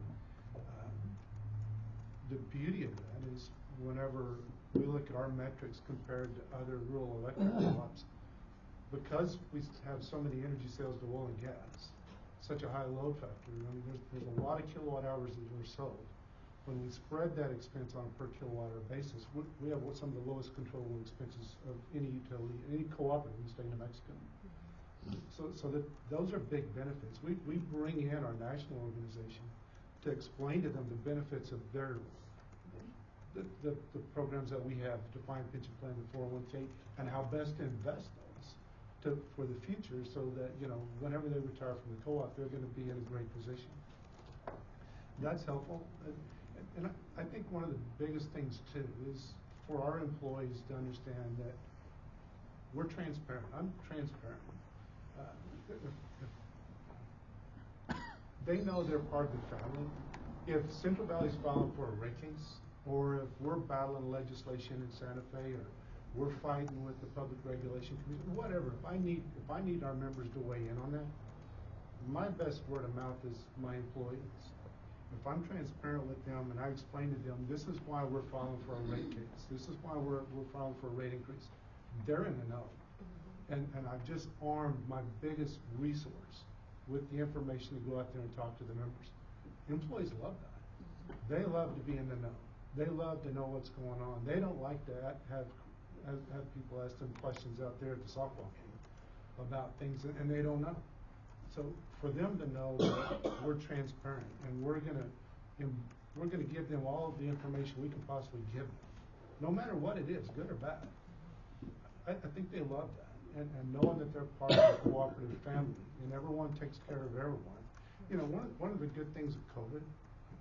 The beauty of that is whenever we look at our metrics compared to other rural electric co-ops, because we have so many energy sales to oil and gas, such a high load factor, I mean, there's a lot of kilowatt hours that are sold. When we spread that expense on a per kilowatt hour basis, we have some of the lowest controllable expenses of any utility, any cooperative in the state of New Mexico. So that those are big benefits. We bring in our national organization to explain to them the benefits of the programs that we have, defined pension plan, the 401k, and how best to invest those for the future, so that, you know, whenever they retire from the co-op, they're going to be in a great position. That's helpful. And I think one of the biggest things too is for our employees to understand that we're transparent. I'm transparent. They know they're part of the family. If Central Valley's filing for a rate case, or if we're battling legislation in Santa Fe, or we're fighting with the Public Regulation Commission, whatever, if I need our members to weigh in on that, my best word of mouth is my employees. If I'm transparent with them and I explain to them, this is why we're filing for a rate case, this is why we're filing for a rate increase, they're in the know. And I've just armed my biggest resource with the information to go out there and talk to the members. Employees love that. They love to be in the know. They love to know what's going on. They don't like to have people ask them questions out there at the softball game about things and they don't know. So for them to know that we're transparent and we're gonna give them all of the information we can possibly give them, no matter what it is, good or bad. I think they love that. and knowing that they're part of a cooperative family and everyone takes care of everyone. You know, one of the good things of COVID,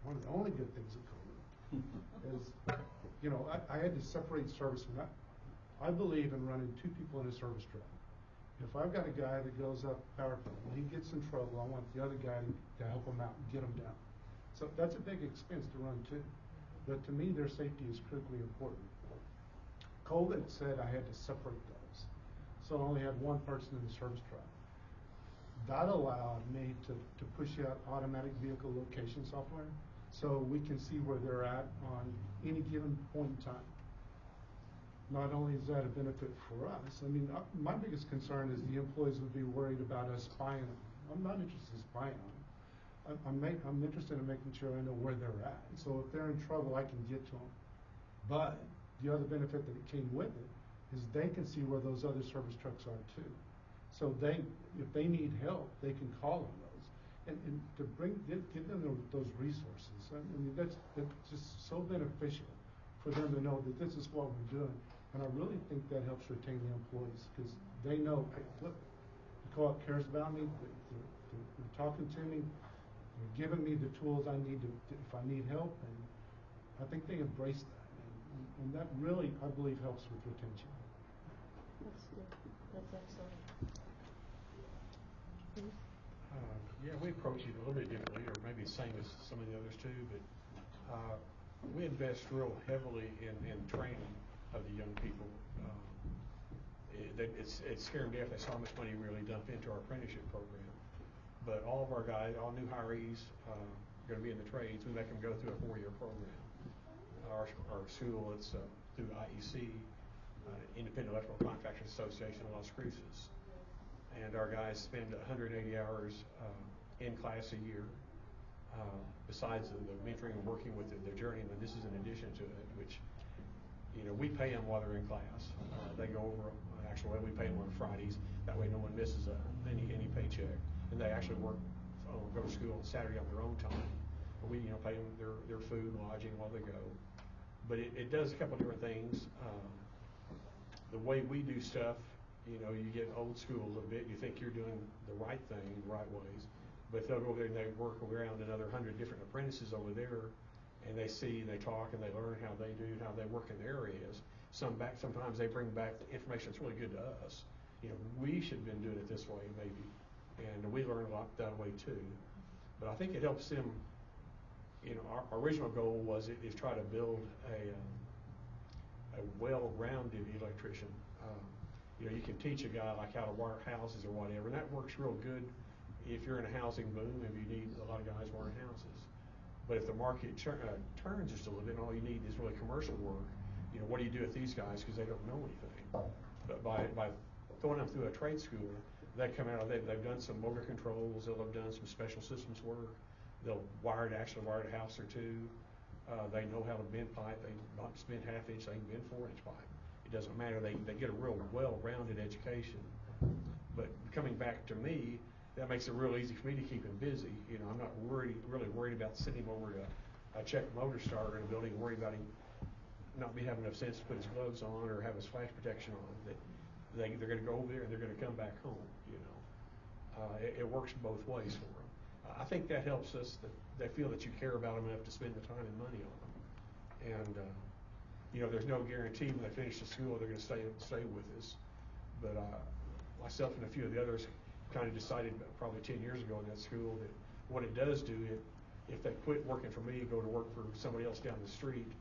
one of the only good things of COVID is, you know, I had to separate servicemen. I believe in running two people in a service truck. If I've got a guy that goes up power plant and he gets in trouble, I want the other guy to help him out and get him down. So that's a big expense to run too. But to me, their safety is critically important. COVID said I had to separate those. So I only had one person in the service truck. That allowed me to push out automatic vehicle location software so we can see where they're at on any given point in time. Not only is that a benefit for us, I mean, my biggest concern is the employees would be worried about us spying on them. I'm not interested in spying on them. I'm interested in making sure I know where they're at. So if they're in trouble, I can get to them. But the other benefit that came with it is they can see where those other service trucks are too. So if they need help, they can call on those. And to give them those resources. I mean, that's just so beneficial for them to know that this is what we're doing. And I really think that helps retain the employees because they know, hey, look, the co-op cares about me, they're talking to me, they're giving me the tools I need if I need help, and I think they embrace that. And that really, I believe, helps with retention. That's good. That's excellent. Yeah, we approach it a little bit differently, or maybe the same as some of the others too, but we invest real heavily in training of the young people. It's scared death. They saw how much money we really dump into our apprenticeship program. But all of our guys, all new hirees, are going to be in the trades. We make them go through a 4-year program. Our school, it's through IEC, Independent Electrical Contractors Association of Las Cruces. And our guys spend 180 hours in class a year, besides the mentoring and working with their journeyman. This is in addition to it, which, you know, we pay them while they're in class. They go over, actually, we pay them on Fridays. That way no one misses any paycheck. And they actually work, go to school on Saturday on their own time. But we, you know, pay them their food and lodging while they go. But it does a couple different things. The way we do stuff, you know, you get old school a little bit. You think you're doing the right thing, the right ways. But they'll go over there and they work around another 100 different apprentices over there, and they see, and they talk, and they learn how they do, how they work in their areas. Sometimes they bring back information that's really good to us. You know, we should have been doing it this way, maybe. And we learn a lot that way too. But I think it helps them. You know, our original goal was is try to build a well-rounded electrician. You know, you can teach a guy like how to wire houses or whatever, and that works real good if you're in a housing boom, if you need a lot of guys wiring houses. But if the market turns just a little bit and all you need is really commercial work, you know, what do you do with these guys because they don't know anything? But by throwing them through a trade school, they come out, they've done some motor controls, they'll have done some special systems work, they'll actually wire a house or two, they know how to bend pipe, they not just bend half inch, they can bend 4-inch pipe. It doesn't matter, they get a real well-rounded education. But coming back to me, that makes it real easy for me to keep him busy. You know, I'm not really worried about sending him over to a check motor starter in a building, worried about him not having enough sense to put his gloves on or have his flash protection on. That they're going to go over there and they're going to come back home. You know, it works both ways for them. I think that helps us. That they feel that you care about them enough to spend the time and money on them. And you know, there's no guarantee when they finish the school they're going to stay with us. But myself and a few of the others kind of decided probably 10 years ago in that school that what it does do, if they quit working for me and go to work for somebody else down the street,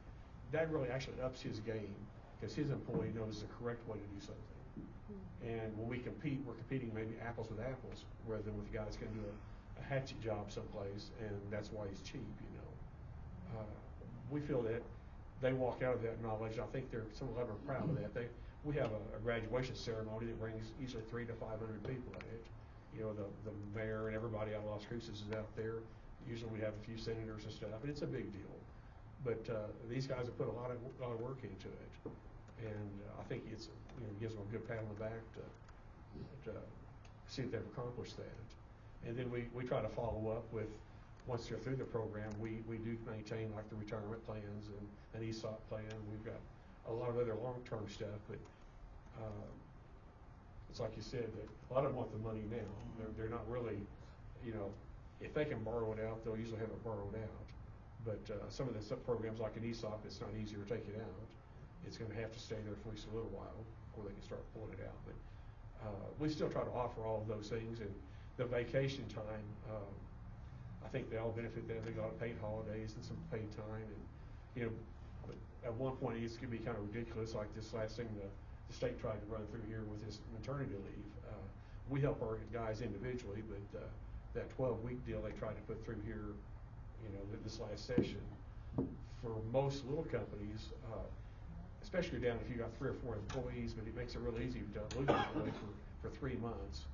that really actually ups his game because his employee knows the correct way to do something. And when we compete, we're competing maybe apples with apples rather than with a guy that's going to do a hatchet job someplace, and that's why he's cheap, you know. We feel that they walk out of that knowledge. I think some of them are proud of that. We have a graduation ceremony that brings usually 300 to 500 people at it. You know, the mayor and everybody out of Las Cruces is out there. Usually we have a few senators and stuff, and it's a big deal. But these guys have put a lot of work into it, and I think it's, you know, gives them a good pat on the back to see if they've accomplished that. And then we try to follow up with, once they're through the program, we do maintain like the retirement plans and an ESOP plan. We've got a lot of other long-term stuff, but it's like you said, that a lot of them want the money now. They're not really, you know, if they can borrow it out, they'll usually have it borrowed out. But some of the programs like an ESOP, it's not easy to take it out. It's going to have to stay there for at least a little while before they can start pulling it out. But we still try to offer all of those things. And the vacation time, I think they all benefit that. They got paid holidays and some paid time. And, you know, but at one point it could be kind of ridiculous, like this last thing the state tried to run through here with this maternity leave. We help our guys individually, but that 12-week deal they tried to put through here, you know, this last session, for most little companies, especially down if you got 3 or 4 employees, but it makes it real easy to lose an employee for 3 months.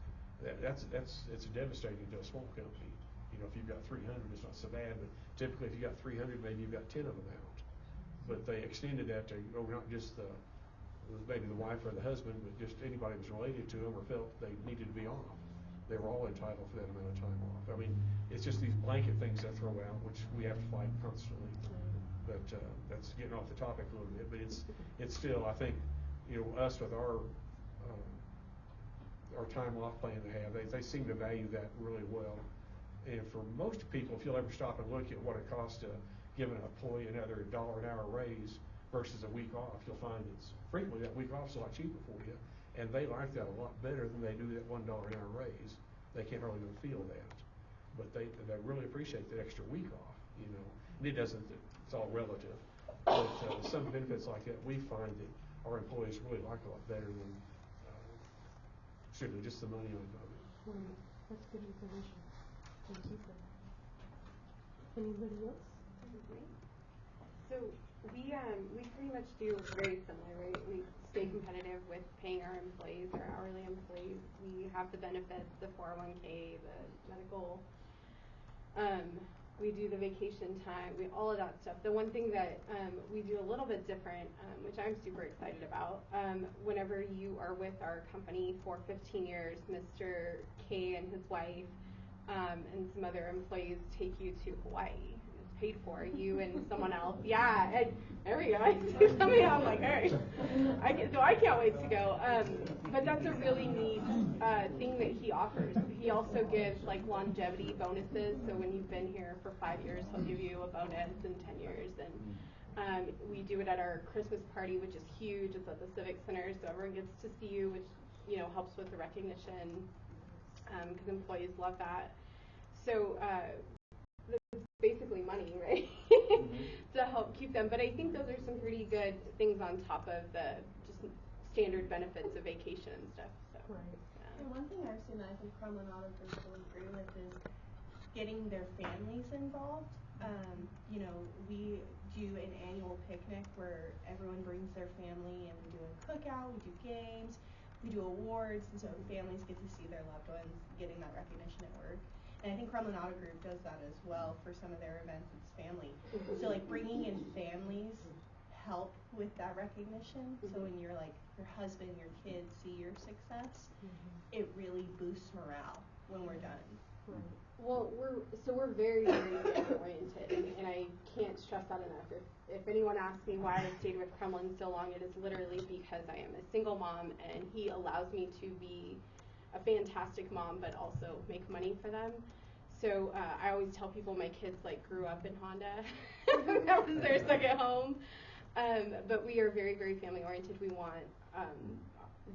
It's devastating to a small company. You know, if you've got 300, it's not so bad, but typically if you got 300, maybe you've got 10 of them out. But they extended that to not just maybe the wife or the husband, but just anybody that was related to them or felt they needed to be off. They were all entitled for that amount of time off. I mean, it's just these blanket things that throw out, which we have to fight constantly. But that's getting off the topic a little bit. But it's still, I think, you know, us with our time off plan they have, they seem to value that really well. And for most people, if you'll ever stop and look at what it costs to give an employee another $1 an hour raise versus a week off, you'll find it's frequently that week off is a lot cheaper for you. And they like that a lot better than they do that $1 an hour raise. They can't hardly even feel that. But they really appreciate that extra week off, you know. And it doesn't, it's all relative. But some benefits like that, we find that our employees really like a lot better than simply just the money on it. That's good information. Thank you for that. Anybody else? So we pretty much do very similar, right? We stay competitive with paying our employees, our hourly employees. We have the benefits, the 401k, the medical. We do the vacation time, all of that stuff. The one thing that we do a little bit different, which I'm super excited about, whenever you are with our company for 15 years, Mr. K and his wife and some other employees take you to Hawaii. It's paid for, you and someone else. Yeah, and there we go. I see somebody, I'm like, all right. I can't wait to go. But that's a really neat thing that he offers. He also gives like longevity bonuses. So when you've been here for 5 years, he'll give you a bonus in 10 years. And we do it at our Christmas party, which is huge. It's at the Civic Center, so everyone gets to see you, which, you know, helps with the recognition because employees love that. So it's basically money, right? To help keep them. But I think those are some pretty good things on top of the just standard benefits of vacation and stuff. So. Right. And one thing I've seen that I think Krumland Auto Group will agree with is getting their families involved. You know, we do an annual picnic where everyone brings their family and we do a cookout, we do games, we do awards, and so families get to see their loved ones getting that recognition at work. And I think Krumland Auto Group does that as well for some of their events. It's family. So like bringing in families help with that recognition. So when you're like your husband, your kids see your success, it really boosts morale when we're done. Right. Well, we're very, very family oriented, and I can't stress that enough. If anyone asks me why I stayed with Krumland so long, it is literally because I am a single mom, and he allows me to be a fantastic mom, but also make money for them. So I always tell people my kids like grew up in Honda. That was their second home. But we are very, very family oriented. We want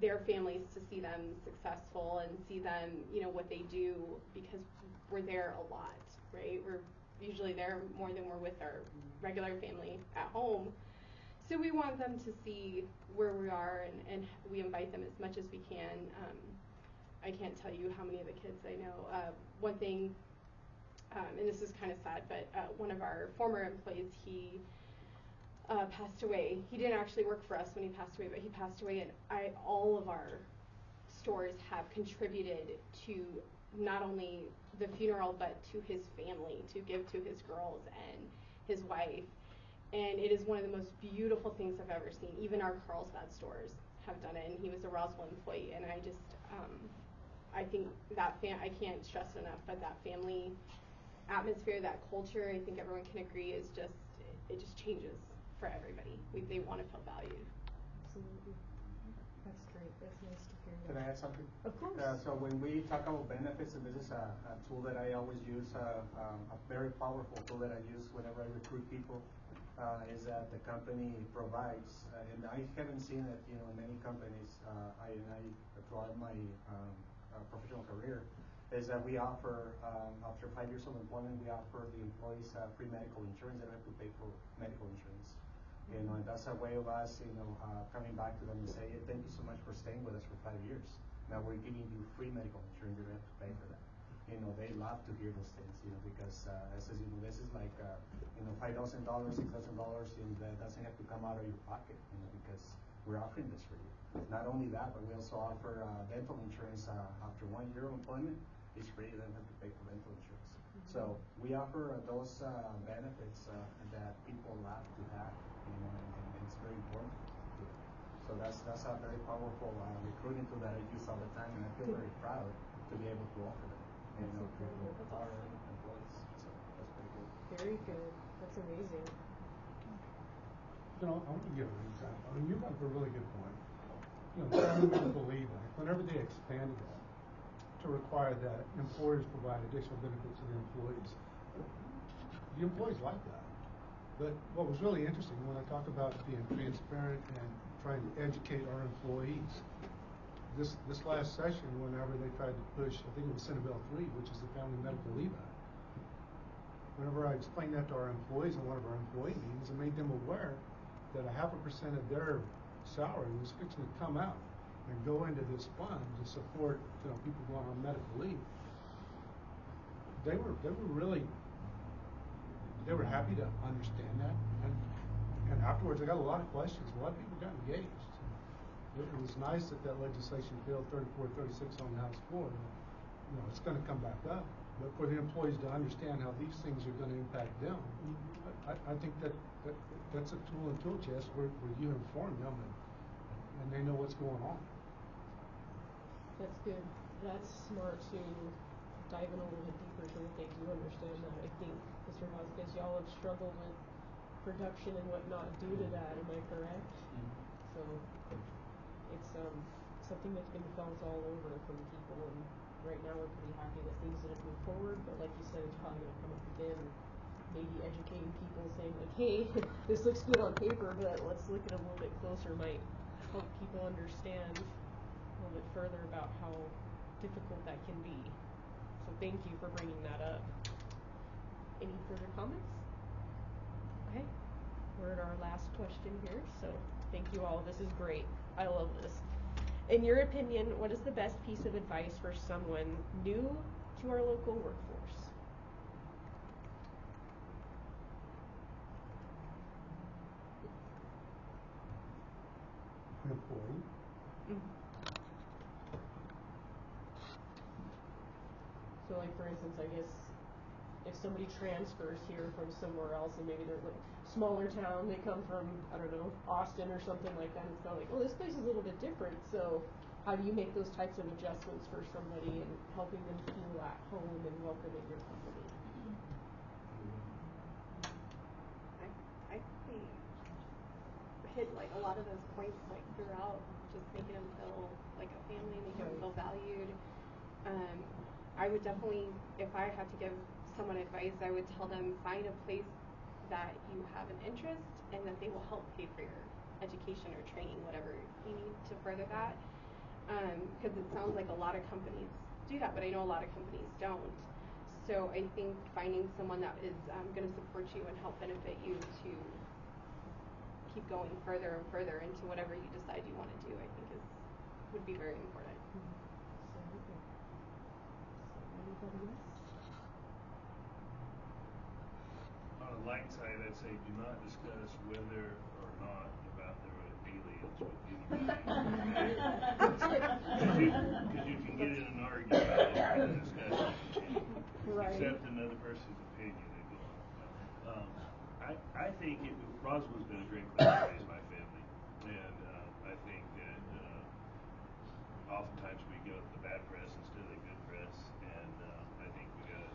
their families to see them successful and see them, you know, what they do, because we're there a lot, right? We're usually there more than we're with our regular family at home. So we want them to see where we are, and we invite them as much as we can. I can't tell you how many of the kids I know. One thing, and this is kind of sad, but one of our former employees, he passed away. He didn't actually work for us when he passed away, but he passed away, and all of our stores have contributed to not only the funeral, but to his family, to give to his girls and his wife. And it is one of the most beautiful things I've ever seen. Even our Carlsbad stores have done it, and he was a Roswell employee, and I just, I think that I can't stress it enough, but that family atmosphere, that culture, I think everyone can agree is just, it just changes for everybody. They want to feel valued. Absolutely. That's great. That's nice to hear. Can I add something? Of course. So when we talk about benefits, and this is a tool that I always use, a very powerful tool that I use whenever I recruit people, is that the company provides, and I haven't seen it, in many companies, throughout my professional career, is that we offer, after 5 years of employment, we offer the employees free medical insurance. They don't have to pay for medical insurance. And that's a way of us, coming back to them and say, hey, thank you so much for staying with us for 5 years. Now we're giving you free medical insurance. You don't have to pay for that. They love to hear those things, because this is like, $5,000, $6,000, and that doesn't have to come out of your pocket, because we're offering this for you. Not only that, but we also offer dental insurance after 1 year of employment. It's free. You don't have to pay for dental insurance. Mm-hmm. So we offer those benefits that people love to have, and it's very important to them. So that's a very powerful recruiting tool that I use all the time, and I feel very proud to be able to offer them. That's incredible. That's our employees. So that's pretty cool. Very good. That's amazing. I want to give an example. You brought up a really good point. The Family Medical Leave Act, whenever they expanded that to require that employers provide additional benefits to the employees like that. But what was really interesting when I talk about being transparent and trying to educate our employees, this last session, whenever they tried to push, I think it was Sandoval 3, which is the Family Medical Leave Act. Whenever I explained that to our employees in one of our employee meetings, and made them aware that 0.5% of their salary was fixing to come out and go into this fund to support people going on medical leave. They were happy to understand that, and afterwards I got a lot of questions. A lot of people got engaged. It was nice that legislation failed 34-36 on the House floor. It's going to come back up, but for the employees to understand how these things are going to impact them, I think that's a tool and tool chest where you inform them and they know what's going on. That's good. That's smart to dive in a little bit deeper so that they do understand that. I think, Mr. Vasquez, y'all have struggled with production and whatnot due to that. Am I correct? Mm-hmm. So it's something that's been felt all over from people, and right now we're pretty happy that things didn't move forward. But like you said, it's probably going to come up again. Maybe educating people, saying like, hey, this looks good on paper, but let's look at it a little bit closer, might help people understand a little bit further about how difficult that can be. So thank you for bringing that up. Any further comments? Okay, we're at our last question here, so thank you all. This is great. I love this. In your opinion, what is the best piece of advice for someone new to our local workforce? An employee. Mm-hmm. So like for instance, I guess if somebody transfers here from somewhere else and maybe they're like smaller town, they come from, I don't know, Austin or something like that, and it's kind of like, well, this place is a little bit different, so how do you make those types of adjustments for somebody and helping them feel at home and welcome at your company? I think we hit like a lot of those points like throughout, just making them feel like a family, making them feel valued. I would definitely, if I had to give someone advice, I would tell them find a place that you have an interest and that they will help pay for your education or training, whatever you need to further that. Because it sounds like a lot of companies do that, but I know a lot of companies don't. So I think finding someone that is going to support you and help benefit you to keep going further and further into whatever you decide you want to do, I think would be very important. Anybody else? On the light side, I'd say do not discuss whether or not about there are aliens with human beings. Because you can get in an argument in a discussion. Right. Accept another person's opinion and go on. I think Roswell's been a great place to raise my family. And I think that oftentimes we go to the bad press instead of the good press. And I think we got a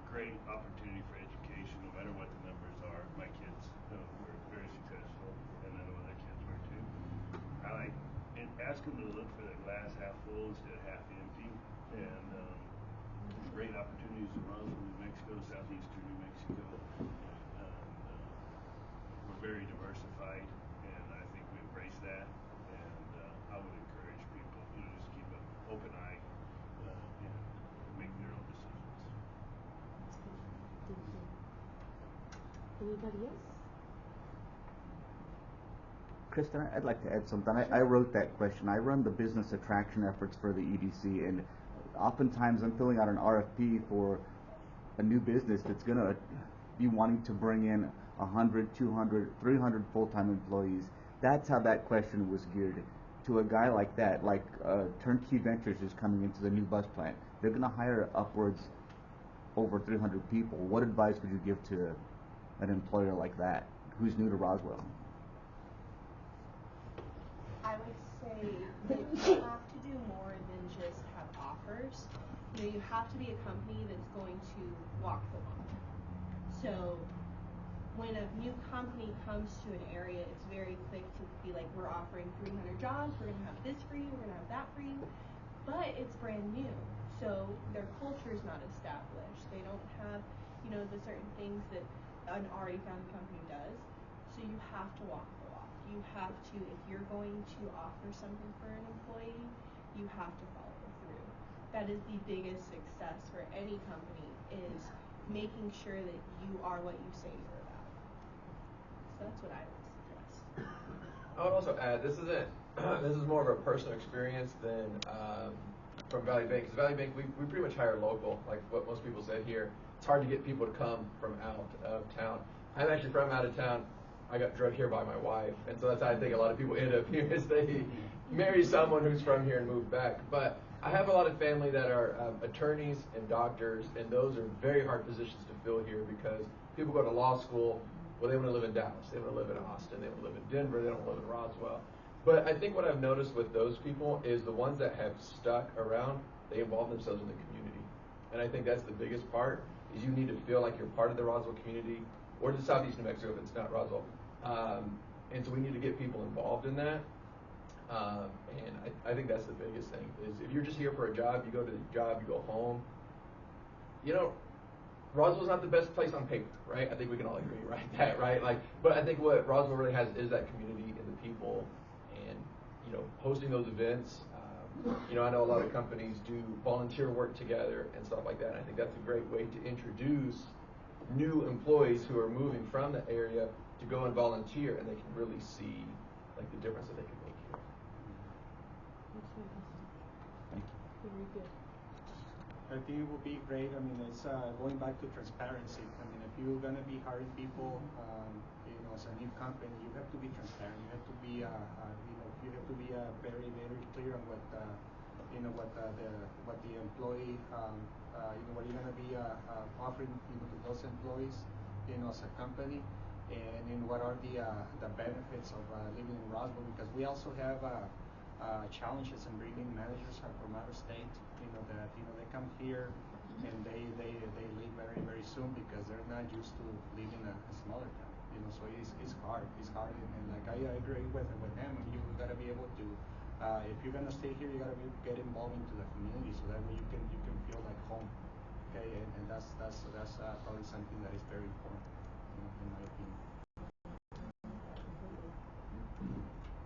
great opportunity for education, no matter what the numbers are. My kids were very successful, and I know other kids were too. I like, and ask them to look for the glass half full instead of half empty. And there's great opportunities in Roswell, New Mexico, southeastern New Mexico. We're very diversified, and I think we embrace that. And I would encourage people, just keep an open eye and make their own decisions. Thank you. Anybody else? Kristen, I'd like to add something. I wrote that question. I run the business attraction efforts for the EDC, and oftentimes I'm filling out an RFP for a new business that's going to be wanting to bring in 100, 200, 300 full-time employees. That's how that question was geared to a guy like that, like Turnkey Ventures is coming into the new bus plant. They're going to hire upwards over 300 people. What advice would you give to an employer like that who's new to Roswell? I would say that you have to do more than just have offers. You have to be a company that's going to walk the walk. So when a new company comes to an area, it's very quick to be like, we're offering 300 jobs, we're going to have this for you, we're going to have that for you. But it's brand new. So their culture is not established. They don't have, the certain things that an already founded company does. So you have to walk the walk. You have to, if you're going to offer something for an employee, you have to follow through. That is the biggest success for any company, is making sure that you are what you say you're about. So that's what I would suggest. I would also add, this is more of a personal experience than from Valley Bank. Because Valley Bank, we pretty much hire local, like what most people said here. It's hard to get people to come from out of town. I'm actually from out of town. I got drugged here by my wife, and so that's how I think a lot of people end up here, is they marry someone who's from here and move back. But I have a lot of family that are attorneys and doctors, and those are very hard positions to fill here because people go to law school. Well, they want to live in Dallas, they want to live in Austin, they want to live in Denver, they don't live in Roswell. But I think what I've noticed with those people is the ones that have stuck around, they involve themselves in the community. And I think that's the biggest part, is you need to feel like you're part of the Roswell community, or the southeast New Mexico if it's not Roswell. And so we need to get people involved in that. And I think that's the biggest thing, is if you're just here for a job, you go to the job, you go home. Roswell's not the best place on paper, right? I think we can all agree, right? Right? But I think what Roswell really has is that community and the people, and hosting those events. I know a lot of companies do volunteer work together and stuff like that. And I think that's a great way to introduce new employees who are moving from the area to go and volunteer, and they can really see like the difference that they can make here. That's fantastic. Very good. I think it would be great. It's going back to transparency. If you're going to be hiring people, as a new company, you have to be transparent. You have to be, you have to be very, very clear on what the employee, what you're going to be offering, to those employees, as a company, and what are the benefits of living in Roswell, because we also have challenges in bringing managers from out of state. That they come here and they leave very, very soon because they're not used to living in a smaller town. So it's hard. And like I agree with him. You gotta be able to, if you're gonna stay here, you gotta get involved into the community, so that way you can feel like home. Okay, and that's probably something that is very important, in my opinion.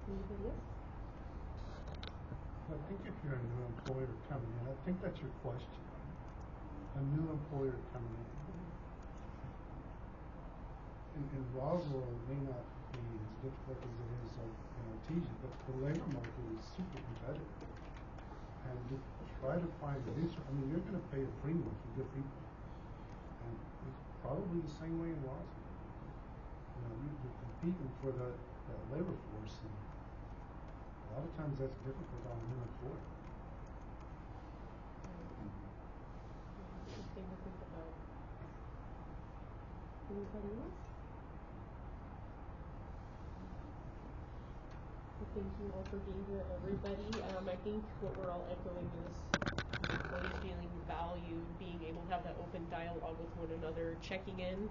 Anybody else? I think if you're a new employer coming in, I think that's your question. A new employer coming in. In Roswell, it may not be as difficult as it is in Artesia, but the labor market is super competitive. And to try to find a new, you're going to pay a premium for good people. And it's probably the same way in Roswell. You're competing for that labor force, and a lot of times that's difficult on a new employer. Interesting to think about. Anybody else? Well, thank you all for being here, everybody. I think what we're all echoing is employees feeling valued, being able to have that open dialogue with one another, checking in,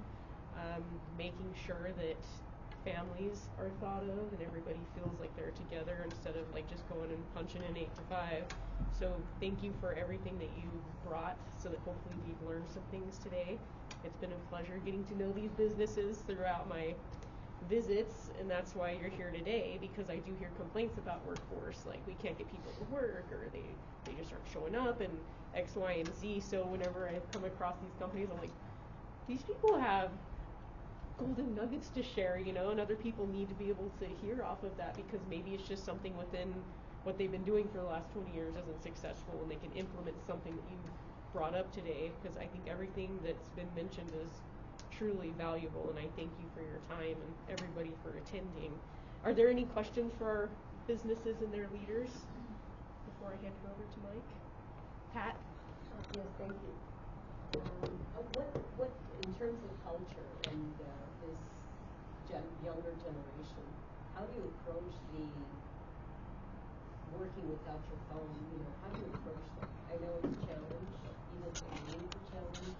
making sure that families are thought of and everybody feels like they're together instead of like just going and punching in 8 to 5. So thank you for everything that you brought so that hopefully we've learned some things today. It's been a pleasure getting to know these businesses throughout my visits, and that's why you're here today, because I do hear complaints about workforce, like we can't get people to work, or they just aren't showing up, and X, Y, and Z. So whenever I come across these companies, I'm like, these people have golden nuggets to share, you know, and other people need to be able to hear off of that, because maybe it's just something within what they've been doing for the last 20 years isn't successful, and they can implement something that you brought up today, because I think everything that's been mentioned is truly valuable, and I thank you for your time and everybody for attending. Are there any questions for our businesses and their leaders before I hand it over to Mike? Pat? Yes, thank you. What in terms of culture and this younger generation, how do you approach the working without your phone? You know, how do you approach them? I know it's a challenge, even if it's a challenge.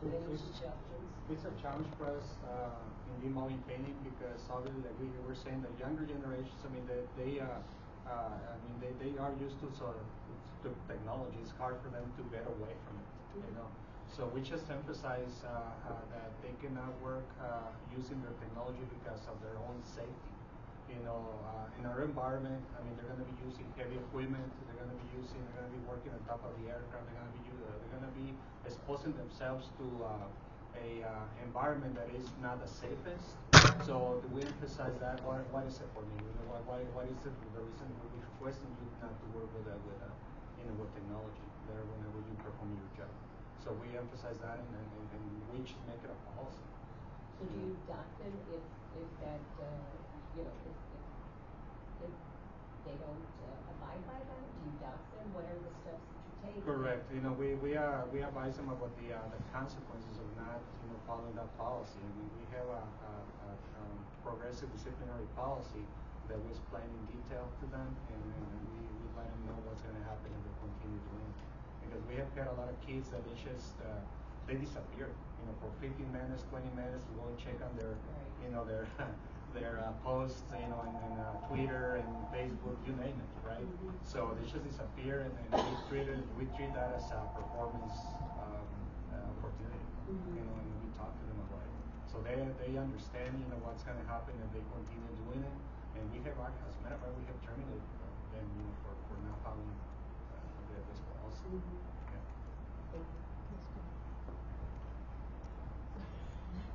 Any suggestions? It's a challenge for us in remodeling painting, because obviously, like we were saying, the younger generations, I mean, they are used to technology. It's hard for them to get away from it, you know. So we just emphasize that they cannot work using their technology because of their own safety. You know, in our environment, I mean, they're going to be using heavy equipment. They're going to be working on top of the aircraft. They're going to be exposing themselves to a environment that is not the safest. So we emphasize that. What is it for me? You know, what is it? The reason we're requesting you not to work with technology there whenever you perform your job. So we emphasize that, and we should make it a policy. So do you dock them if that you know if they don't abide by that? Do you dock them? What are the steps that you take? Correct. You know, we advise them about the consequences of not following that policy. I mean, we have a progressive disciplinary policy that we explain in detail to them, and we let them know what's going to happen if they continue doing it. Because we have got a lot of kids that they disappear. You know, for 15 minutes, 20 minutes, to go and check on their their posts, you know, in Twitter and Facebook, you name it, right? Mm-hmm. So they just disappear, and we treat that as a performance opportunity, mm-hmm. You know, and we talk to them about it. So they understand, you know, what's going to happen if they continue doing it. And we have, as a matter of fact, we have terminated them, you know, for not following this policy. Mm-hmm. Yeah. Thank you.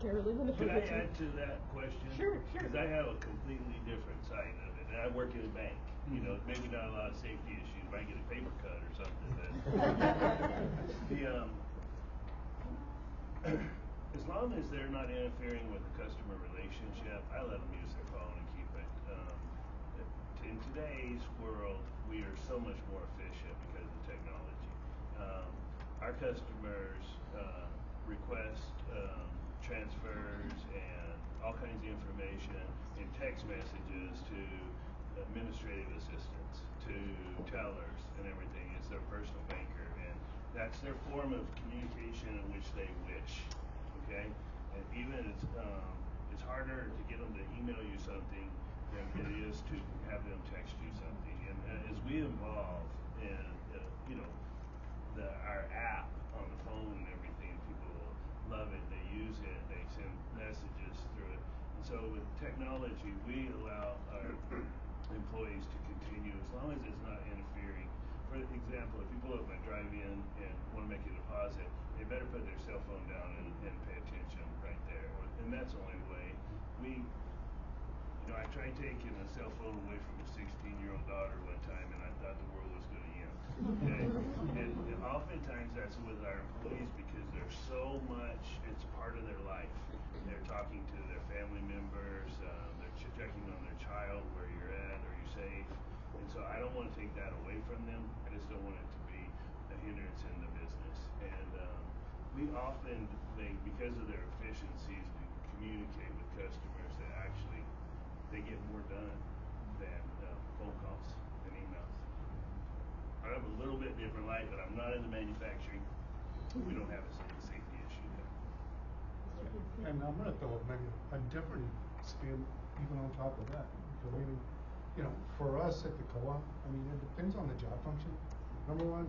Carolyn, could I add to that question? Sure. Because I have a completely different side of it, and I work in a bank. You know, maybe not a lot of safety issues, but I get a paper cut or something. As long as they're not interfering with the customer relationship, I let them use their phone and keep it. In today's world, we are so much more efficient because of technology. Our customers request transfers and all kinds of information in text messages to administrative assistants, to tellers and everything. It's their personal banker, and that's their form of communication in which they wish. Okay, and even it's harder to get them to email you something than it is to have them text you something. And as we evolve, and our app on the phone and everything, people love it. They use it. They send messages through it. And so with technology, we allow our employees to continue as long as it's not interfering. For example, if people at my drive-in and want to make a deposit, they better put their cell phone down and pay attention right there. And that's the only way. I tried taking a cell phone away from a 16-year-old daughter one time, and I thought the world was going to end. Okay? and oftentimes that's with our employees, because there's so much, it's part of their life. They're talking to their family members, they're checking on their child, where you're at, are you safe? And so I don't want to take that away from them. I just don't want it to be a hindrance in the business. And we often, because of their efficiencies, we communicate with customers that actually they get more done than phone calls and emails. I have a little bit different life, but I'm not in the manufacturing. We don't have a safety issue there. And I'm gonna throw maybe a different spin even on top of that. So meaning, you know, for us at the co-op, I mean, it depends on the job function. Number one,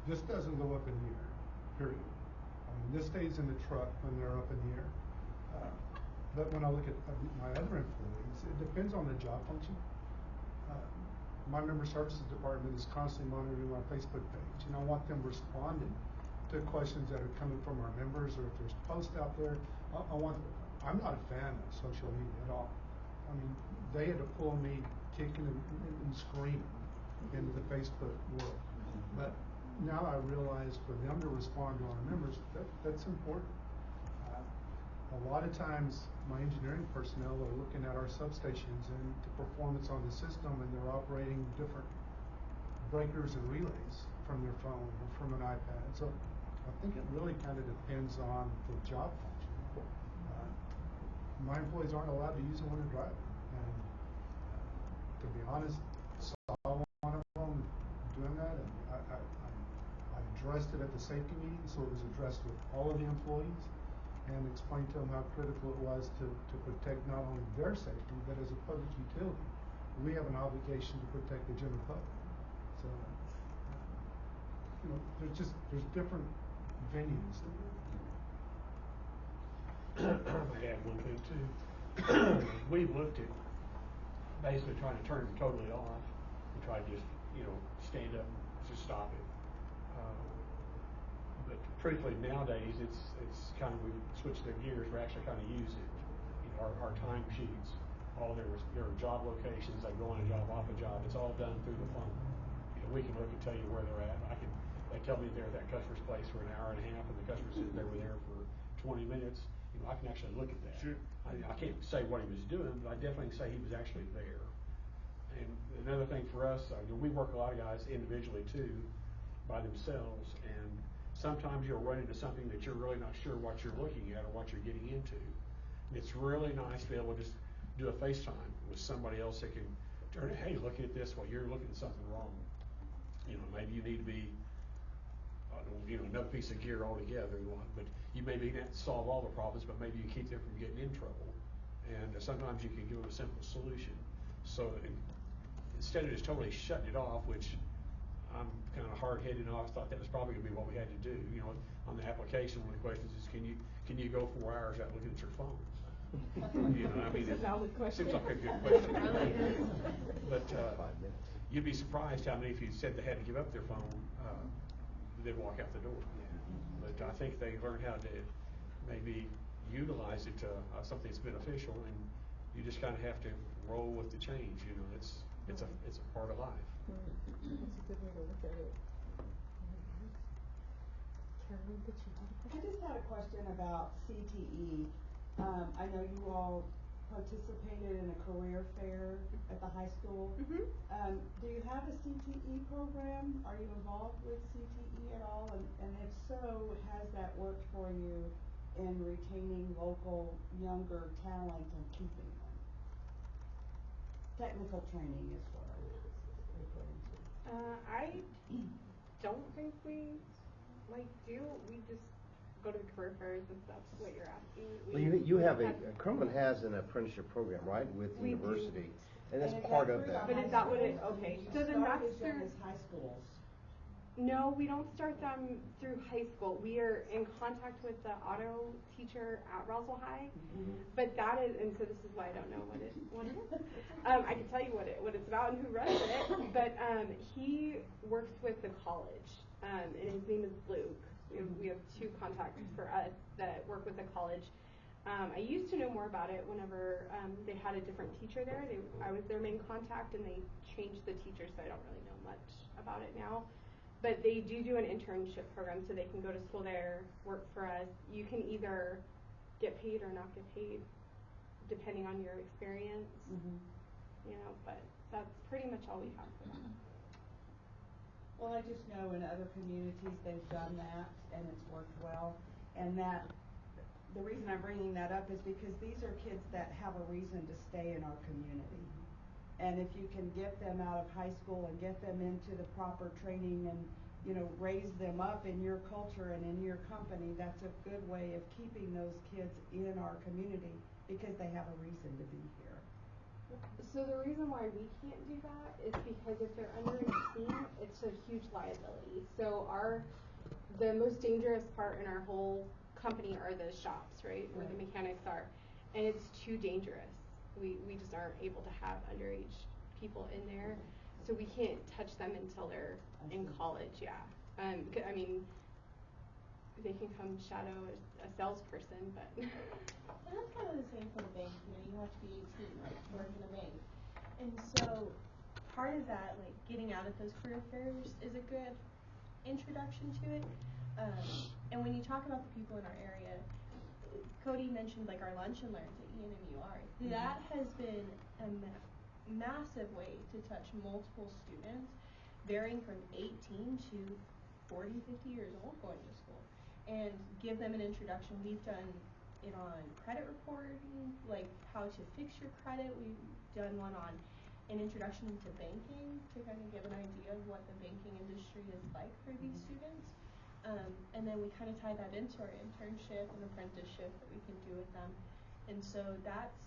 this doesn't go up in the air, period. I mean, this stays in the truck when they're up in the air. But when I look at my other employees, it depends on the job function. My member services department is constantly monitoring our Facebook page, and I want them responding to questions that are coming from our members, or if there's posts out there. I'm not a fan of social media at all. I mean, they had to pull me kicking and screaming into the Facebook world. But now I realize for them to respond to our members, that's important. A lot of times my engineering personnel are looking at our substations and the performance on the system, and they're operating different breakers and relays from their phone or from an iPad. So I think it really kind of depends on the job function. My employees aren't allowed to use it when they're driving. And to be honest, saw one of them doing that, and I addressed it at the safety meeting, so it was addressed with all of the employees, and explained to them how critical it was to protect not only their safety, but as a public utility, we have an obligation to protect the general public. So, you know, there's different venues. I'd add one thing too. We've looked at basically trying to turn them totally off and try to just, you know, stand up and just stop it. But truthfully, nowadays it's kind of, we've switched their gears. We're actually kind of using, you know, our time sheets, all their job locations. They go on a job, off a job. It's all done through the phone. You know, we can look and tell you where they're at. They tell me they're at that customer's place for an hour and a half, and the customer says they were there for 20 minutes. You know, I can actually look at that. Sure. I can't say what he was doing, but I definitely can say he was actually there. And another thing for us, you know, we work a lot of guys individually too, by themselves, and sometimes you'll run into something that you're really not sure what you're looking at or what you're getting into. And it's really nice to be able to just do a FaceTime with somebody else that can turn, hey, look at this while you're looking at something wrong. You know, maybe you need to be, you know, another piece of gear altogether, but you maybe not solve all the problems, but maybe you keep them from getting in trouble. And sometimes you can give them a simple solution. So instead of just totally shutting it off, which I'm kind of hard-headed, and I thought that was probably going to be what we had to do. You know, on the application, one of the questions is, can you go 4 hours without looking at your phone? You know, I mean, It's a valid question. Seems like a good question. But you'd be surprised how many, if you said they had to give up their phone, they'd walk out the door. But I think they learn how to maybe utilize it to something that's beneficial, and you just kind of have to roll with the change. You know, it's a part of life. That's a good way to look at it. Carolyn, did you have a question? I just had a question about CTE. I know you all participated in a career fair at the high school. Mm-hmm. Do you have a CTE program? Are you involved with CTE at all? And if so, has that worked for you in retaining local younger talent and keeping them? Technical training is what I was referring to. I don't think we do. We just go to the career fairs, if that's what you're asking. Well, you have Krumland has an apprenticeship program, right, with the university, and that's part of that. But is that what it? Okay. So then that's through high schools. No, we don't start them through high school. We are in contact with the auto teacher at Roswell High, but that is, and so this is why I don't know what it is. I can tell you what it's about and who runs it, but he works with the college, and his name is Luke. We have 2 contacts for us that work with the college. I used to know more about it whenever they had a different teacher there. I was their main contact, and they changed the teacher, so I don't really know much about it now. But they do an internship program, so they can go to school there, work for us. You can either get paid or not get paid, depending on your experience. You know, but that's pretty much all we have for that. Well, I just know in other communities they've done that, and it's worked well. And that, the reason I'm bringing that up is because these are kids that have a reason to stay in our community. And if you can get them out of high school and get them into the proper training and raise them up in your culture and in your company, that's a good way of keeping those kids in our community because they have a reason to be here. So the reason why we can't do that is because if they're under 18, it's a huge liability. So the most dangerous part in our whole company are the shops, right, where the mechanics are, and it's too dangerous. We just aren't able to have underage people in there, so we can't touch them until they're in college. Yeah, I mean, they can come shadow a salesperson, but. And that's kind of the same for the bank. You have to be 18, right, to work in a bank. And so part of that, like getting out at those career fairs, is a good introduction to it. And when you talk about the people in our area, Cody mentioned like our lunch and learns at ENMUR. That has been a massive way to touch multiple students, varying from 18 to 40, 50 years old going to school, and give them an introduction. We've done it on credit reporting, like how to fix your credit. We've done one on an introduction into banking to kind of give an idea of what the banking industry is like for these students. And then we kind of tie that into our internship and apprenticeship that we can do with them. And so that's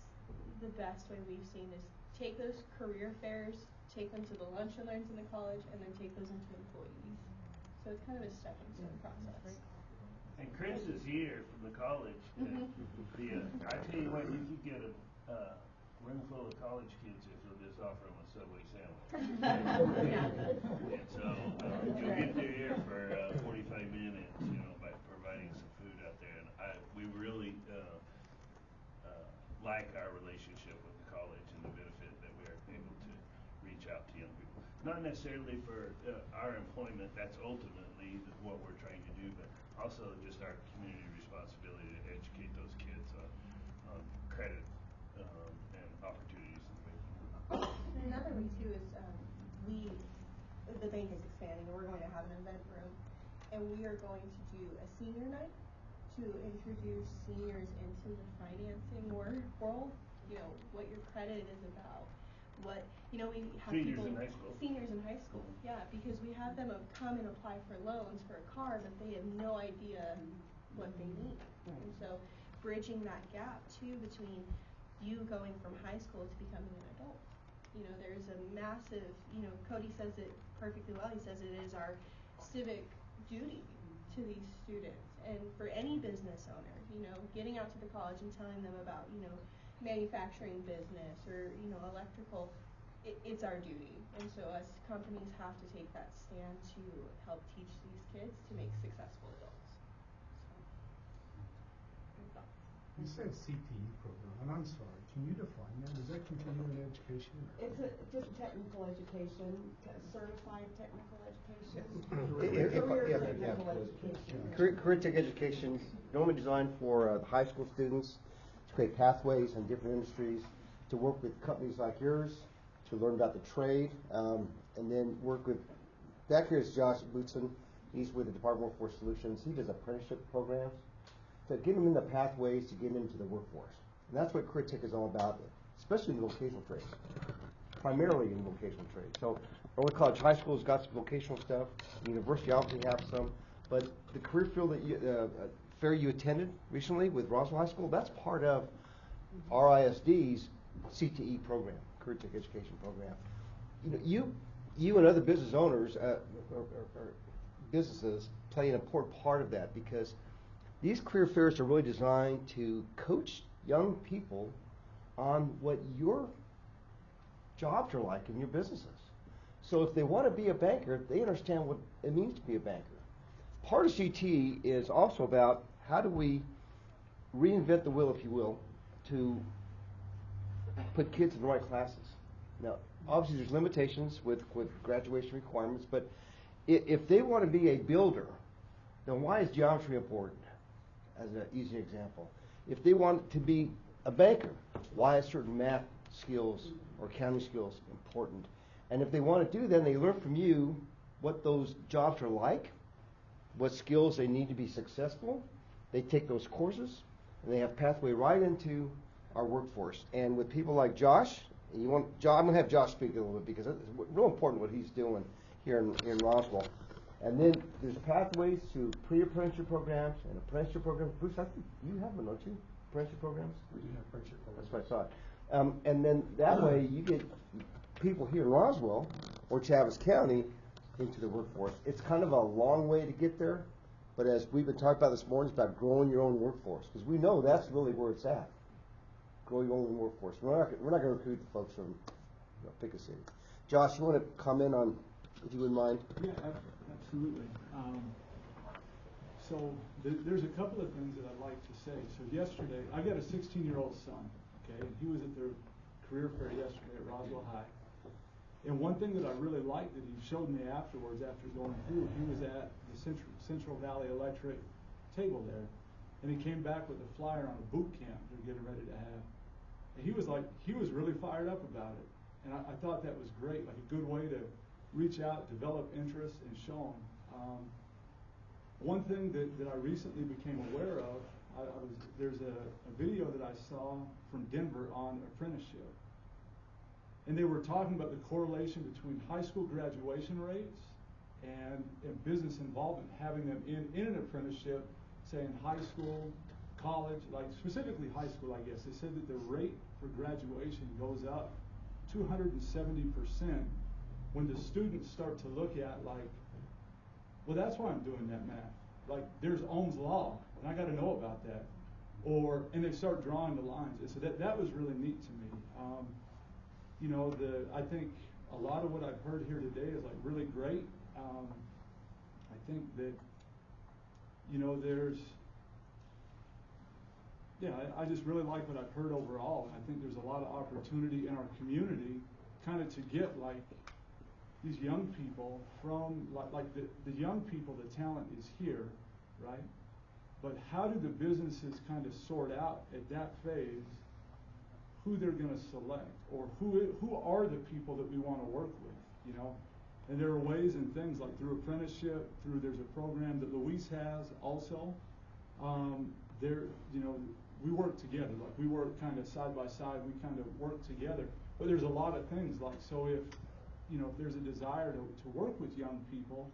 the best way we've seen is take those career fairs, take them to the lunch and learns in the college, and then take those into employees. So it's kind of a stepping stone process. And Chris is here from the college. I tell you what, you could get a room full of college kids if you'll just offer them a Subway sandwich. And so you'll get their ear for 45 minutes, by providing some food out there. And we really like our relationship with the college and the benefit that we are able to reach out to young people. Not necessarily for our employment, that's ultimately what we're trying to do, but also just our community responsibility to educate those kids on credit and opportunities in the banking. And another way too is the bank is expanding, and we're going to have an event room, and we are going to do a senior night to introduce seniors into the financing world. What your credit is about. What we have seniors people in high school. Seniors in high school, yeah, because we have them come and apply for loans for a car, but they have no idea what they need. And so, bridging that gap too between you going from high school to becoming an adult. There's a massive. Cody says it perfectly well. He says it is our civic duty to these students, and for any business owner, getting out to the college and telling them about manufacturing business or electrical, it's our duty. And so us companies have to take that stand to help teach these kids to make successful adults. You said CTE program, and I'm sorry, can you define that? Is that continuing education? It's just technical education, certified technical education, Career technical education. Career tech education, normally designed for the high school students to create pathways in different industries, to work with companies like yours, to learn about the trade, and then work with, back here is Josh Bootson. He's with the Department of Workforce Solutions. He does apprenticeship programs to get them in the pathways to get into the workforce. And that's what career tech is all about, especially in the vocational trades, primarily in vocational trades. So early college, high school's got some vocational stuff. University obviously have some, but the career field that fair you attended recently with Roswell High School, that's part of RISD's CTE program, career tech education program. You and other business owners or businesses play an important part of that, because these career fairs are really designed to coach young people on what your jobs are like in your businesses. So if they want to be a banker, they understand what it means to be a banker. Part of CT is also about how do we reinvent the wheel, if you will, to put kids in the right classes. Now, obviously there's limitations with graduation requirements, but if they want to be a builder, then why is geometry important, as an easy example? If they want to be a banker, why is certain math skills or accounting skills important? And if they want to do that, they learn from you what those jobs are like, what skills they need to be successful. They take those courses, and they have pathway right into our workforce. And with people like Josh, I'm going to have Josh speak a little bit, because it's real important what he's doing here in Roswell. And then there's pathways to pre-apprenticeship programs and apprenticeship programs. Bruce, I think you have them, don't you? Apprenticeship programs? We do have apprenticeship programs. That's what I thought. And then that way you get people here in Roswell or Chaves County into the workforce. It's kind of a long way to get there, but as we've been talking about this morning, it's about growing your own workforce, because we know that's really where it's at. Grow your own workforce. We're not going to recruit the folks from pick a city. Josh, you want to comment on, if you wouldn't mind? Yeah, absolutely. So there's a couple of things that I'd like to say. So yesterday, I got a 16-year-old son, okay, and he was at the career fair yesterday at Roswell High. And one thing that I really liked that he showed me afterwards, after going through, he was at the Central Valley Electric table there, and he came back with a flyer on a boot camp they're getting ready to have. And he was really fired up about it. And I thought that was great, like a good way to reach out, develop interest, and show them. One thing that I recently became aware of, there's a video that I saw from Denver on apprenticeship. And they were talking about the correlation between high school graduation rates and business involvement, having them in an apprenticeship, say in high school, college, like specifically high school, I guess. They said that the rate for graduation goes up 270% when the students start to look at, like, well, that's why I'm doing that math. Like, there's Ohm's law, and I got to know about that. And they start drawing the lines. And so that was really neat to me. I think a lot of what I've heard here today is like really great. I think that, I just really like what I've heard overall. And I think there's a lot of opportunity in our community kind of to get like these young people from, like the young people, the talent is here, right? But how do the businesses kind of sort out at that phase who they're going to select, or who are the people that we want to work with, And there are ways and things like through apprenticeship, there's a program that Luis has also. We work together, like we work kind of side by side, we kind of work together. But there's a lot of things, like, so if there's a desire to work with young people,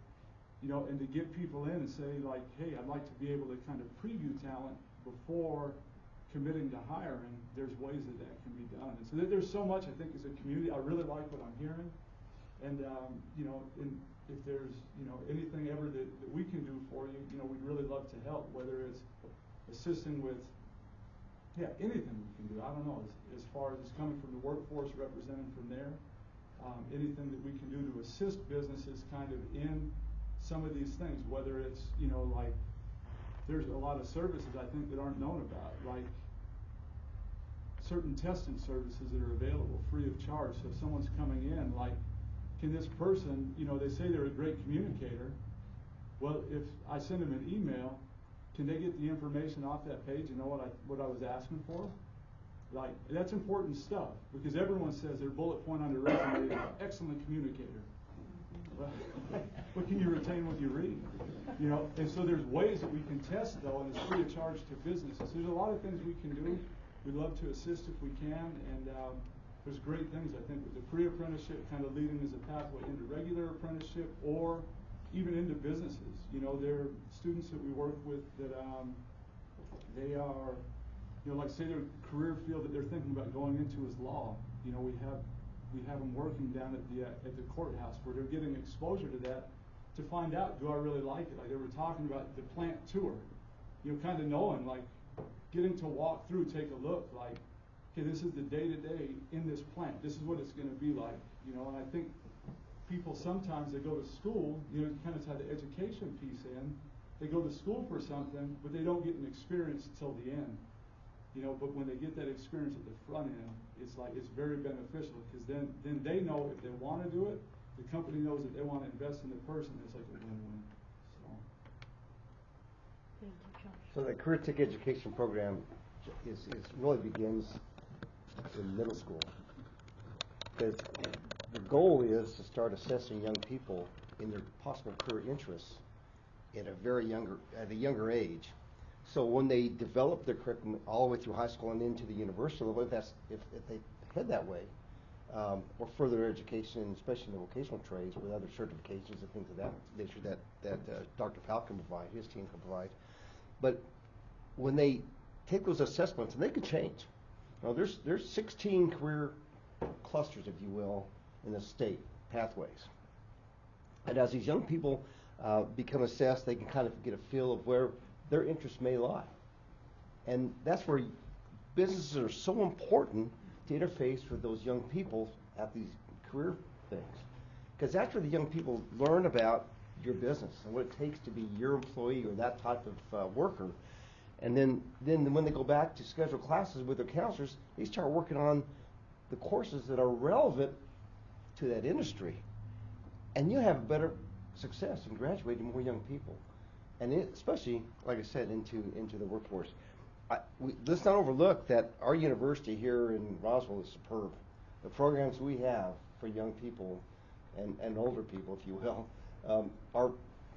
and to get people in and say, like, hey, I'd like to be able to kind of preview talent before committing to hiring, there's ways that can be done. And so there's so much, I think, as a community. I really like what I'm hearing. And, if there's, anything ever that we can do for you, we'd really love to help, whether it's assisting with, anything we can do. I don't know, as far as it's coming from the workforce, representing from there, anything that we can do to assist businesses kind of in some of these things, whether it's, like, there's a lot of services I think that aren't known about, like certain testing services that are available free of charge. So if someone's coming in, like, can this person, they say they're a great communicator. Well, if I send them an email, can they get the information off that page and know what I was asking for? Like, that's important stuff, because everyone says their bullet point on their resume is excellent communicator. But can you retain what you read? And so there's ways that we can test, though, and it's free of charge to businesses. There's a lot of things we can do. We'd love to assist if we can, and there's great things, I think, with the pre-apprenticeship kind of leading as a pathway into regular apprenticeship or even into businesses. There are students that we work with that they are, like, say their career field that they're thinking about going into is law. We have them working down at the courthouse where they're getting exposure to that to find out, do I really like it? Like they were talking about the plant tour, kind of knowing, like, getting to walk through, take a look, like, okay, this is the day-to-day in this plant. This is what it's going to be like, and I think people sometimes, they go to school, kind of tie the education piece in. They go to school for something, but they don't get an experience till the end. But when they get that experience at the front end, it's like, it's very beneficial, because then they know if they want to do it, the company knows that they want to invest in the person. It's like a win-win. Thank you, Josh. So the career tech education program really begins in middle school. Because the goal is to start assessing young people in their possible career interests at a younger age. So when they develop their curriculum all the way through high school and into the university level, if they head that way, or further education, especially in the vocational trades with other certifications and things of that nature that Dr. Powell can provide, his team can provide. But when they take those assessments, and they could change. Now, there's 16 career clusters, if you will, in the state, pathways. And as these young people become assessed, they can kind of get a feel of where their interests may lie. And that's where businesses are so important to interface with those young people at these career things. Because that's where the young people learn about your business and what it takes to be your employee or that type of worker. And then when they go back to schedule classes with their counselors, they start working on the courses that are relevant to that industry. And you have better success in graduating more young people. And especially, like I said, into the workforce. Let's not overlook that our university here in Roswell is superb. The programs we have for young people and older people, if you will, are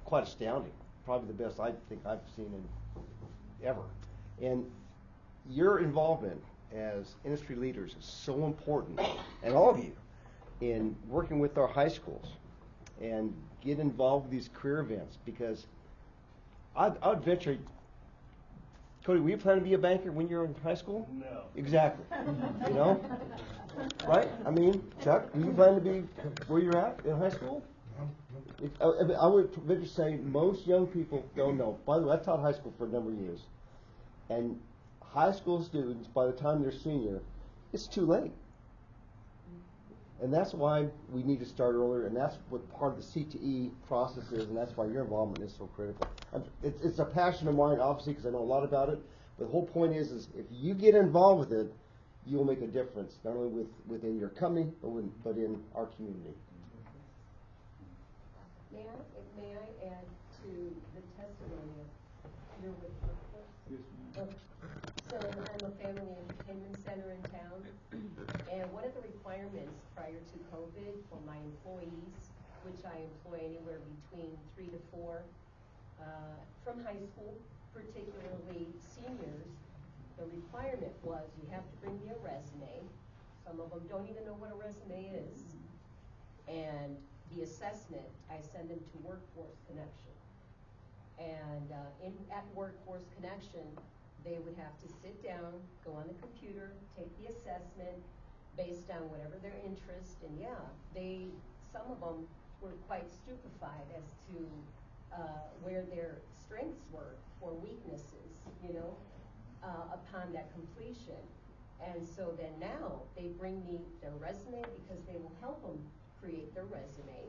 quite astounding. Probably the best I think I've seen in ever. And your involvement as industry leaders is so important, and all of you, in working with our high schools and get involved with these career events, because I'd venture, Cody, were you planning to be a banker when you were in high school? No. Exactly. You know? Right? I mean, Chuck, do you plan to be where you're at in high school? I would venture to say most young people don't know. By the way, I taught high school for a number of years. And high school students, by the time they're senior, it's too late. And that's why we need to start earlier, and that's what part of the CTE process is, and that's why your involvement is so critical. It's a passion of mine, obviously, because I know a lot about it, but the whole point is if you get involved with it, you will make a difference, not only within your company, but in our community. May I add to the testimony of your workforce? Yes, ma'am. So I'm a family entertainment center in town, and one of the requirements prior to COVID for my employees, which I employ anywhere between 3 to 4 from high school, particularly seniors, the requirement was you have to bring me a resume. Some of them don't even know what a resume is. And the assessment, I send them to Workforce Connection. And at Workforce Connection, they would have to sit down, go on the computer, take the assessment based on whatever their interest. And some of them were quite stupefied as to where their strengths were or weaknesses, upon that completion. And so then now they bring me their resume because they will help them create their resume.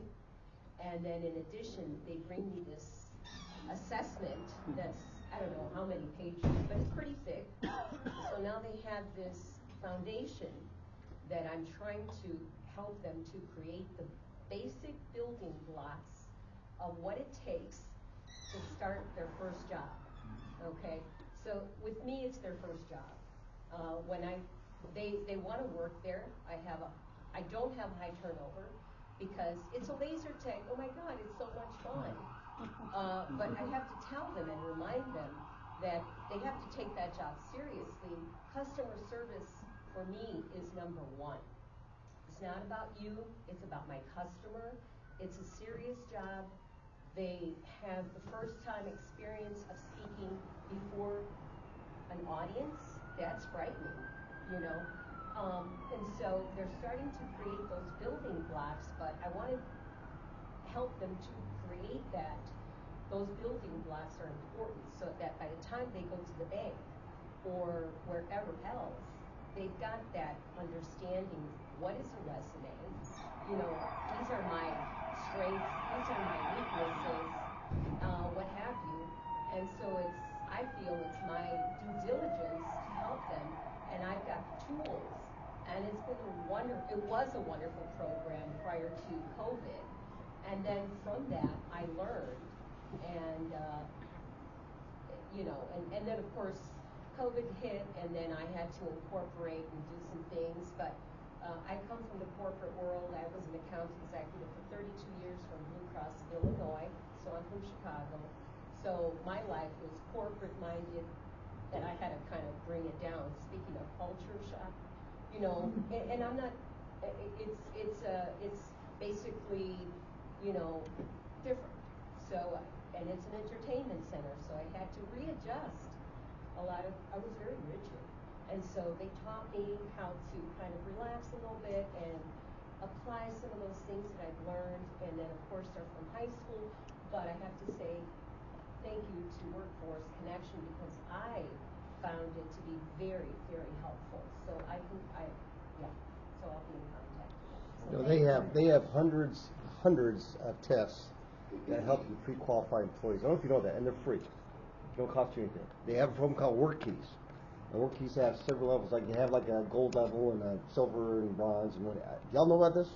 And then in addition, they bring me this assessment that's, I don't know how many pages, but it's pretty thick. So now they have this foundation that I'm trying to help them to create the basic building blocks of what it takes to start their first job. Okay? So with me, it's their first job. When they want to work there, I don't have high turnover because it's a laser tag. Oh my God, it's so much fun. But I have to tell them and remind them that they have to take that job seriously. Customer service for me is number one. It's not about you, it's about my customer. It's a serious job. They have the first time experience of speaking before an audience. That's frightening, and so they're starting to create those building blocks, but I want to help them to create that. Those building blocks are important so that by the time they go to the bank or wherever else, they've got that understanding. What is a resume? These are my strengths, these are my weaknesses, what have you. And so I feel it's my due diligence to help them, and I've got the tools. And it was a wonderful program prior to COVID. And then from that, I learned, and then of course COVID hit, and then I had to incorporate and do some things. But I come from the corporate world. I was an account executive for 32 years from Blue Cross of Illinois, so I'm from Chicago. So my life was corporate minded, and I had to kind of bring it down. Speaking of culture shock, and I'm not it's basically, different. So, and it's an entertainment center, so I had to readjust I was very rigid. And so they taught me how to kind of relax a little bit and apply some of those things that I've learned. And then of course they're from high school, but I have to say thank you to Workforce Connection because I found it to be very, very helpful. So so I'll be in contact with them. So they have hundreds of tests that help you pre-qualify employees. I don't know if you know that, and they're free. They don't cost you anything. They have a program called Work Keys. And Work Keys have several levels. Like you have like a gold level and a silver and bronze and what. Y'all know about this?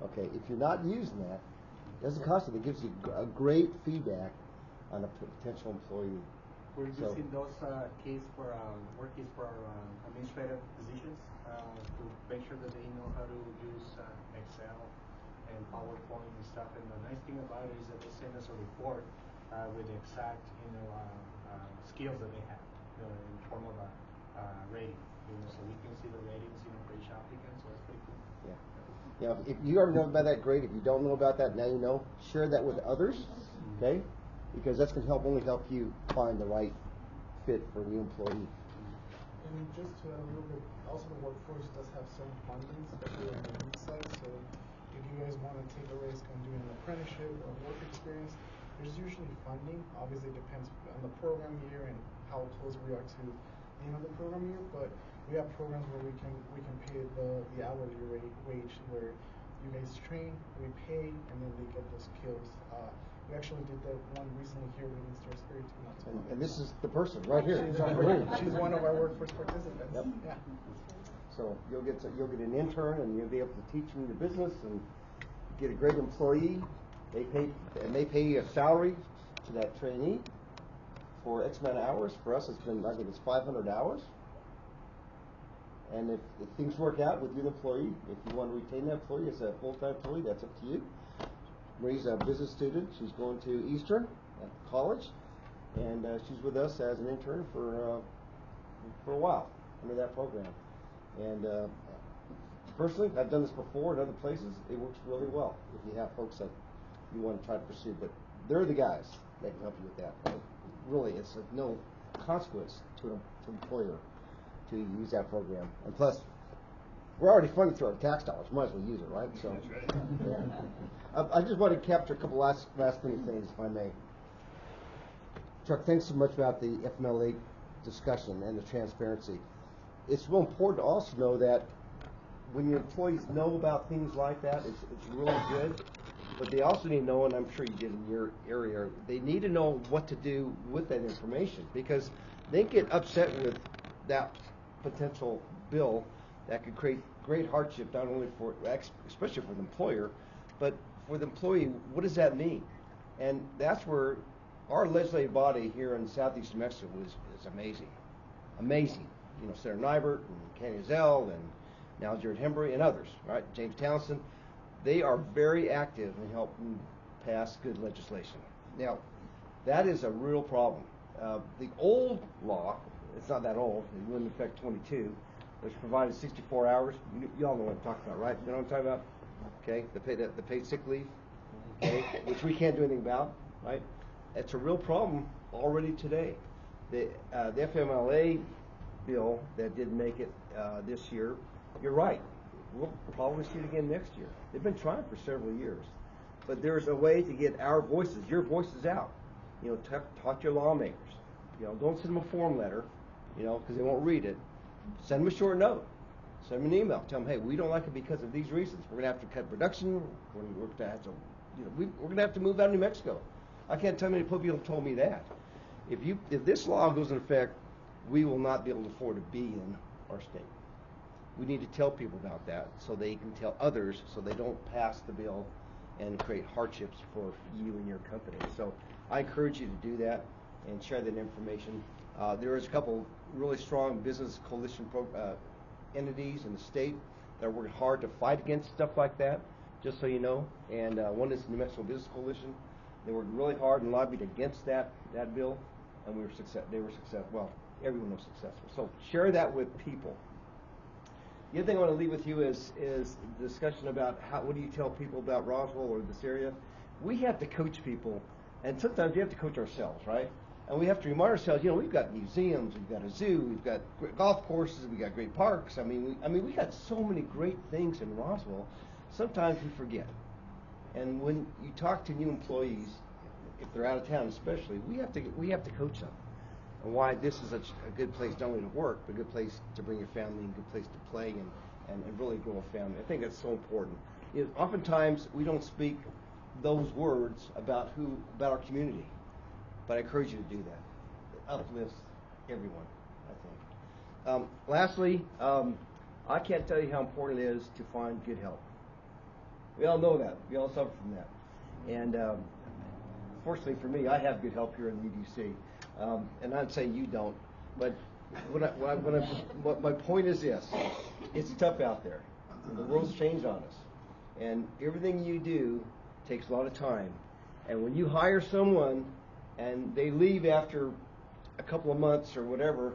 Okay. If you're not using that, it doesn't cost you. It gives you a great feedback on a potential employee. We're using those keys for work keys for administrative positions to make sure that they know how to use Excel and PowerPoint and stuff. And the nice thing about it is that they send us a report with the exact skills that they have in form of a rating. So we can see the ratings for each applicant. So that's pretty cool. Yeah. If you already know about that, great. If you don't know about that, now you know. Share that with others, okay? Because that's going to only help you find the right fit for the employee. And just to add a little bit, also the workforce does have some funding, especially on the youth side. So if you guys want to take a risk on doing an apprenticeship or work experience, there's usually funding. Obviously, it depends on the program year and how close we are to the end of the program year. But we have programs where we can pay the hourly wage where you guys train, we pay, and then they get those skills. We actually did that one recently here with Mr. Espiritu. And this is the person right here. She's one of our workforce participants. Yep. Yeah. So you'll get an intern, and you'll be able to teach them the business and get a great employee. They pay you a salary to that trainee for X amount of hours. For us, it's 500 hours. And if things work out with your employee, if you want to retain that employee as a full-time employee, that's up to you. Marie's a business student. She's going to Eastern at college, and she's with us as an intern for a while under that program. And personally, I've done this before in other places. It works really well if you have folks that you want to try to pursue. But they're the guys that can help you with that. Really, it's of no consequence to an employer to use that program. And plus, we're already funded through our tax dollars. Might as well use it, right? So, I just want to capture a couple last minute things, if I may. Chuck, thanks so much about the FMLA discussion and the transparency. It's real important to also know that when your employees know about things like that, it's really good. But they also need to know, and I'm sure you did in your area, they need to know what to do with that information, because they get upset with that potential bill that could create great hardship, not only for, especially for the employer, but for the employee. What does that mean? And that's where our legislative body here in Southeast New Mexico is amazing. Amazing. Senator Nybert and Kenny Zell and now Jared Hembry and others, right? James Townsend. They are very active in helping pass good legislation. Now, that is a real problem. The old law, it's not that old, it went into effect 22, which provided 64 hours. You all know what I'm talking about, right? You know what I'm talking about? Okay, the paid sick leave, okay, which we can't do anything about, right? It's a real problem already today. The FMLA bill that didn't make it this year, you're right. We'll probably see it again next year. They've been trying for several years. But there's a way to get our voices, your voices out. Talk to your lawmakers. Don't send them a form letter, because they won't read it. Send them a short note. Send them an email. Tell them, hey, we don't like it because of these reasons. We're going to have to cut production. We're going to have to, we're going to have to move out of New Mexico. I can't tell many people have told me that. If this law goes into effect, we will not be able to afford to be in our state. We need to tell people about that so they can tell others so they don't pass the bill and create hardships for you and your company. So I encourage you to do that and share that information. There is a couple really strong business coalition entities in the state that are working hard to fight against stuff like that, just so you know. And one is the New Mexico Business Coalition. They worked really hard and lobbied against that bill, and they were successful. Well, everyone was successful. So share that with people. The other thing I want to leave with you is the discussion about what do you tell people about Roswell or this area. We have to coach people, and sometimes we have to coach ourselves, right? And we have to remind ourselves, we've got museums, we've got a zoo, we've got great golf courses, we've got great parks. I mean, we got so many great things in Roswell. Sometimes we forget. And when you talk to new employees, if they're out of town especially, we have to coach them. And why this is such a good place not only to work, but a good place to bring your family and a good place to play and really grow a family. I think that's so important. Oftentimes we don't speak those words about our community, but I encourage you to do that. It uplifts everyone, I think. Lastly, I can't tell you how important it is to find good help. We all know that. We all suffer from that. And fortunately for me, I have good help here in the EDC. And I'm saying you don't, but what my point is this: it's tough out there. The world's changed on us, and everything you do takes a lot of time. And when you hire someone and they leave after a couple of months or whatever,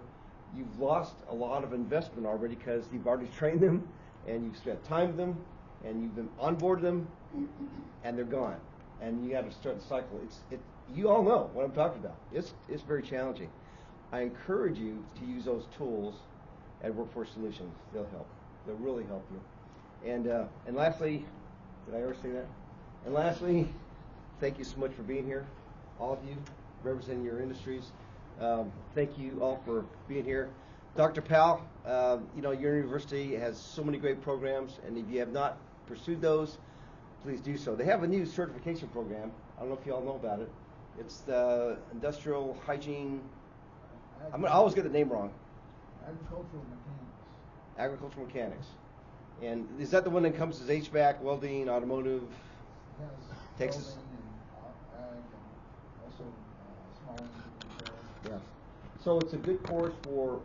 you've lost a lot of investment already because you've already trained them and you've spent time with them and you've been onboarded them, and they're gone. And you have to start the cycle. You all know what I'm talking about. It's very challenging. I encourage you to use those tools at Workforce Solutions. They'll help. They'll really help you. And lastly, did I ever say that? And lastly, thank you so much for being here, all of you representing your industries. Thank you all for being here. Dr. Powell, your university has so many great programs, and if you have not pursued those, please do so. They have a new certification program. I don't know if you all know about it. It's the Industrial Hygiene. I always get the name wrong. Agricultural Mechanics. And is that the one that encompasses HVAC, welding, automotive, Texas? Also small engineering. Yeah. So it's a good course for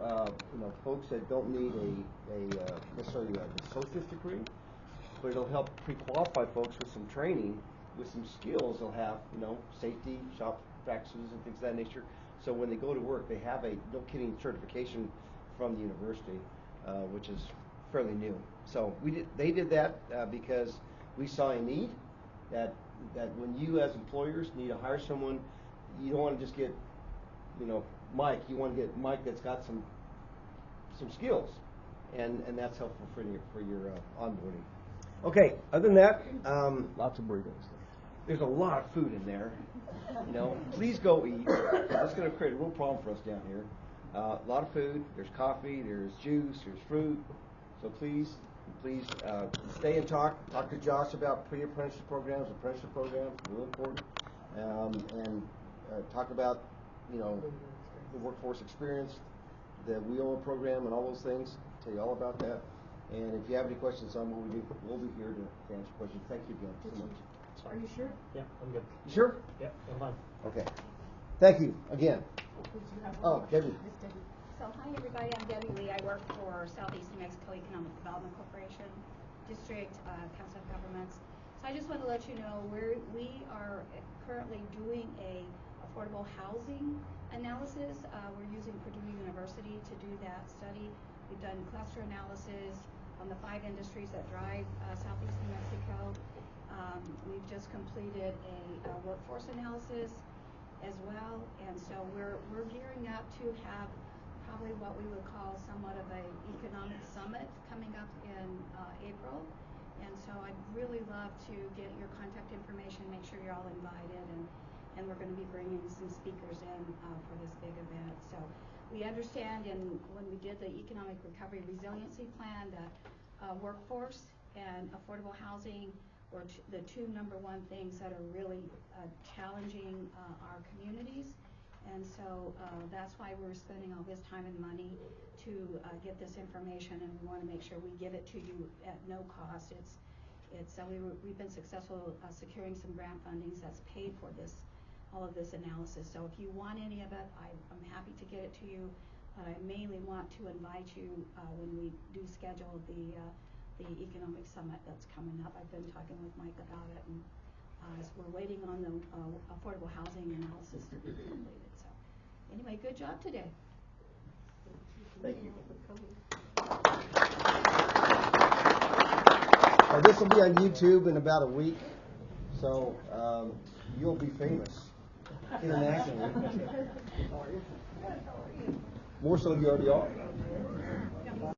folks that don't need necessarily an associate's degree, but it'll help pre-qualify folks with some training, with some skills. They'll have safety, shop practices, and things of that nature. So when they go to work, they have a certification from the university, which is fairly new. So they did that because we saw a need that when you as employers need to hire someone, you don't want to just get Mike. You want to get Mike that's got some skills, and that's helpful for your onboarding. Okay. Other than that, Lots of burritos. there's a lot of food in there. Please go eat. It's going to create a real problem for us down here. A lot of food. There's coffee. There's juice. There's fruit. So please stay and talk. Talk to Josh about pre-apprenticeship programs, apprenticeship programs. Real important. And talk about the workforce experience, the WIOA program, and all those things. Tell you all about that. And if you have any questions on what we do, we'll be here to answer questions. Thank you again so much. Are you sure? Yeah, I'm good. You sure? Yeah, I'm fine. Okay. Thank you again. Oh, Debbie. So hi everybody, I'm Debbie Lee. I work for Southeast New Mexico Economic Development Corporation, District Council of Governments. So I just want to let you know we are currently doing a affordable housing analysis. We're using Purdue University to do that study. We've done cluster analysis on the 5 industries that drive Southeast New Mexico. We've just completed a workforce analysis as well, and so we're gearing up to have probably what we would call somewhat of a economic summit coming up in April. And so I'd really love to get your contact information, make sure you're all invited, and we're going to be bringing some speakers in for this big event. So we understand, and when we did the Economic Recovery Resiliency Plan, that workforce and affordable housing were the two #1 things that are really challenging our communities. And so that's why we're spending all this time and money to get this information, and we want to make sure we give it to you at no cost. We've been successful securing some grant fundings that's paid for all of this analysis. So if you want any of it, I'm happy to get it to you. But I mainly want to invite you when we do schedule the economic summit that's coming up. I've been talking with Mike about it, and we're waiting on the affordable housing analysis to be completed. So anyway, good job today. Thank you. This will be on YouTube in about a week, so you'll be famous internationally. More so than you already are.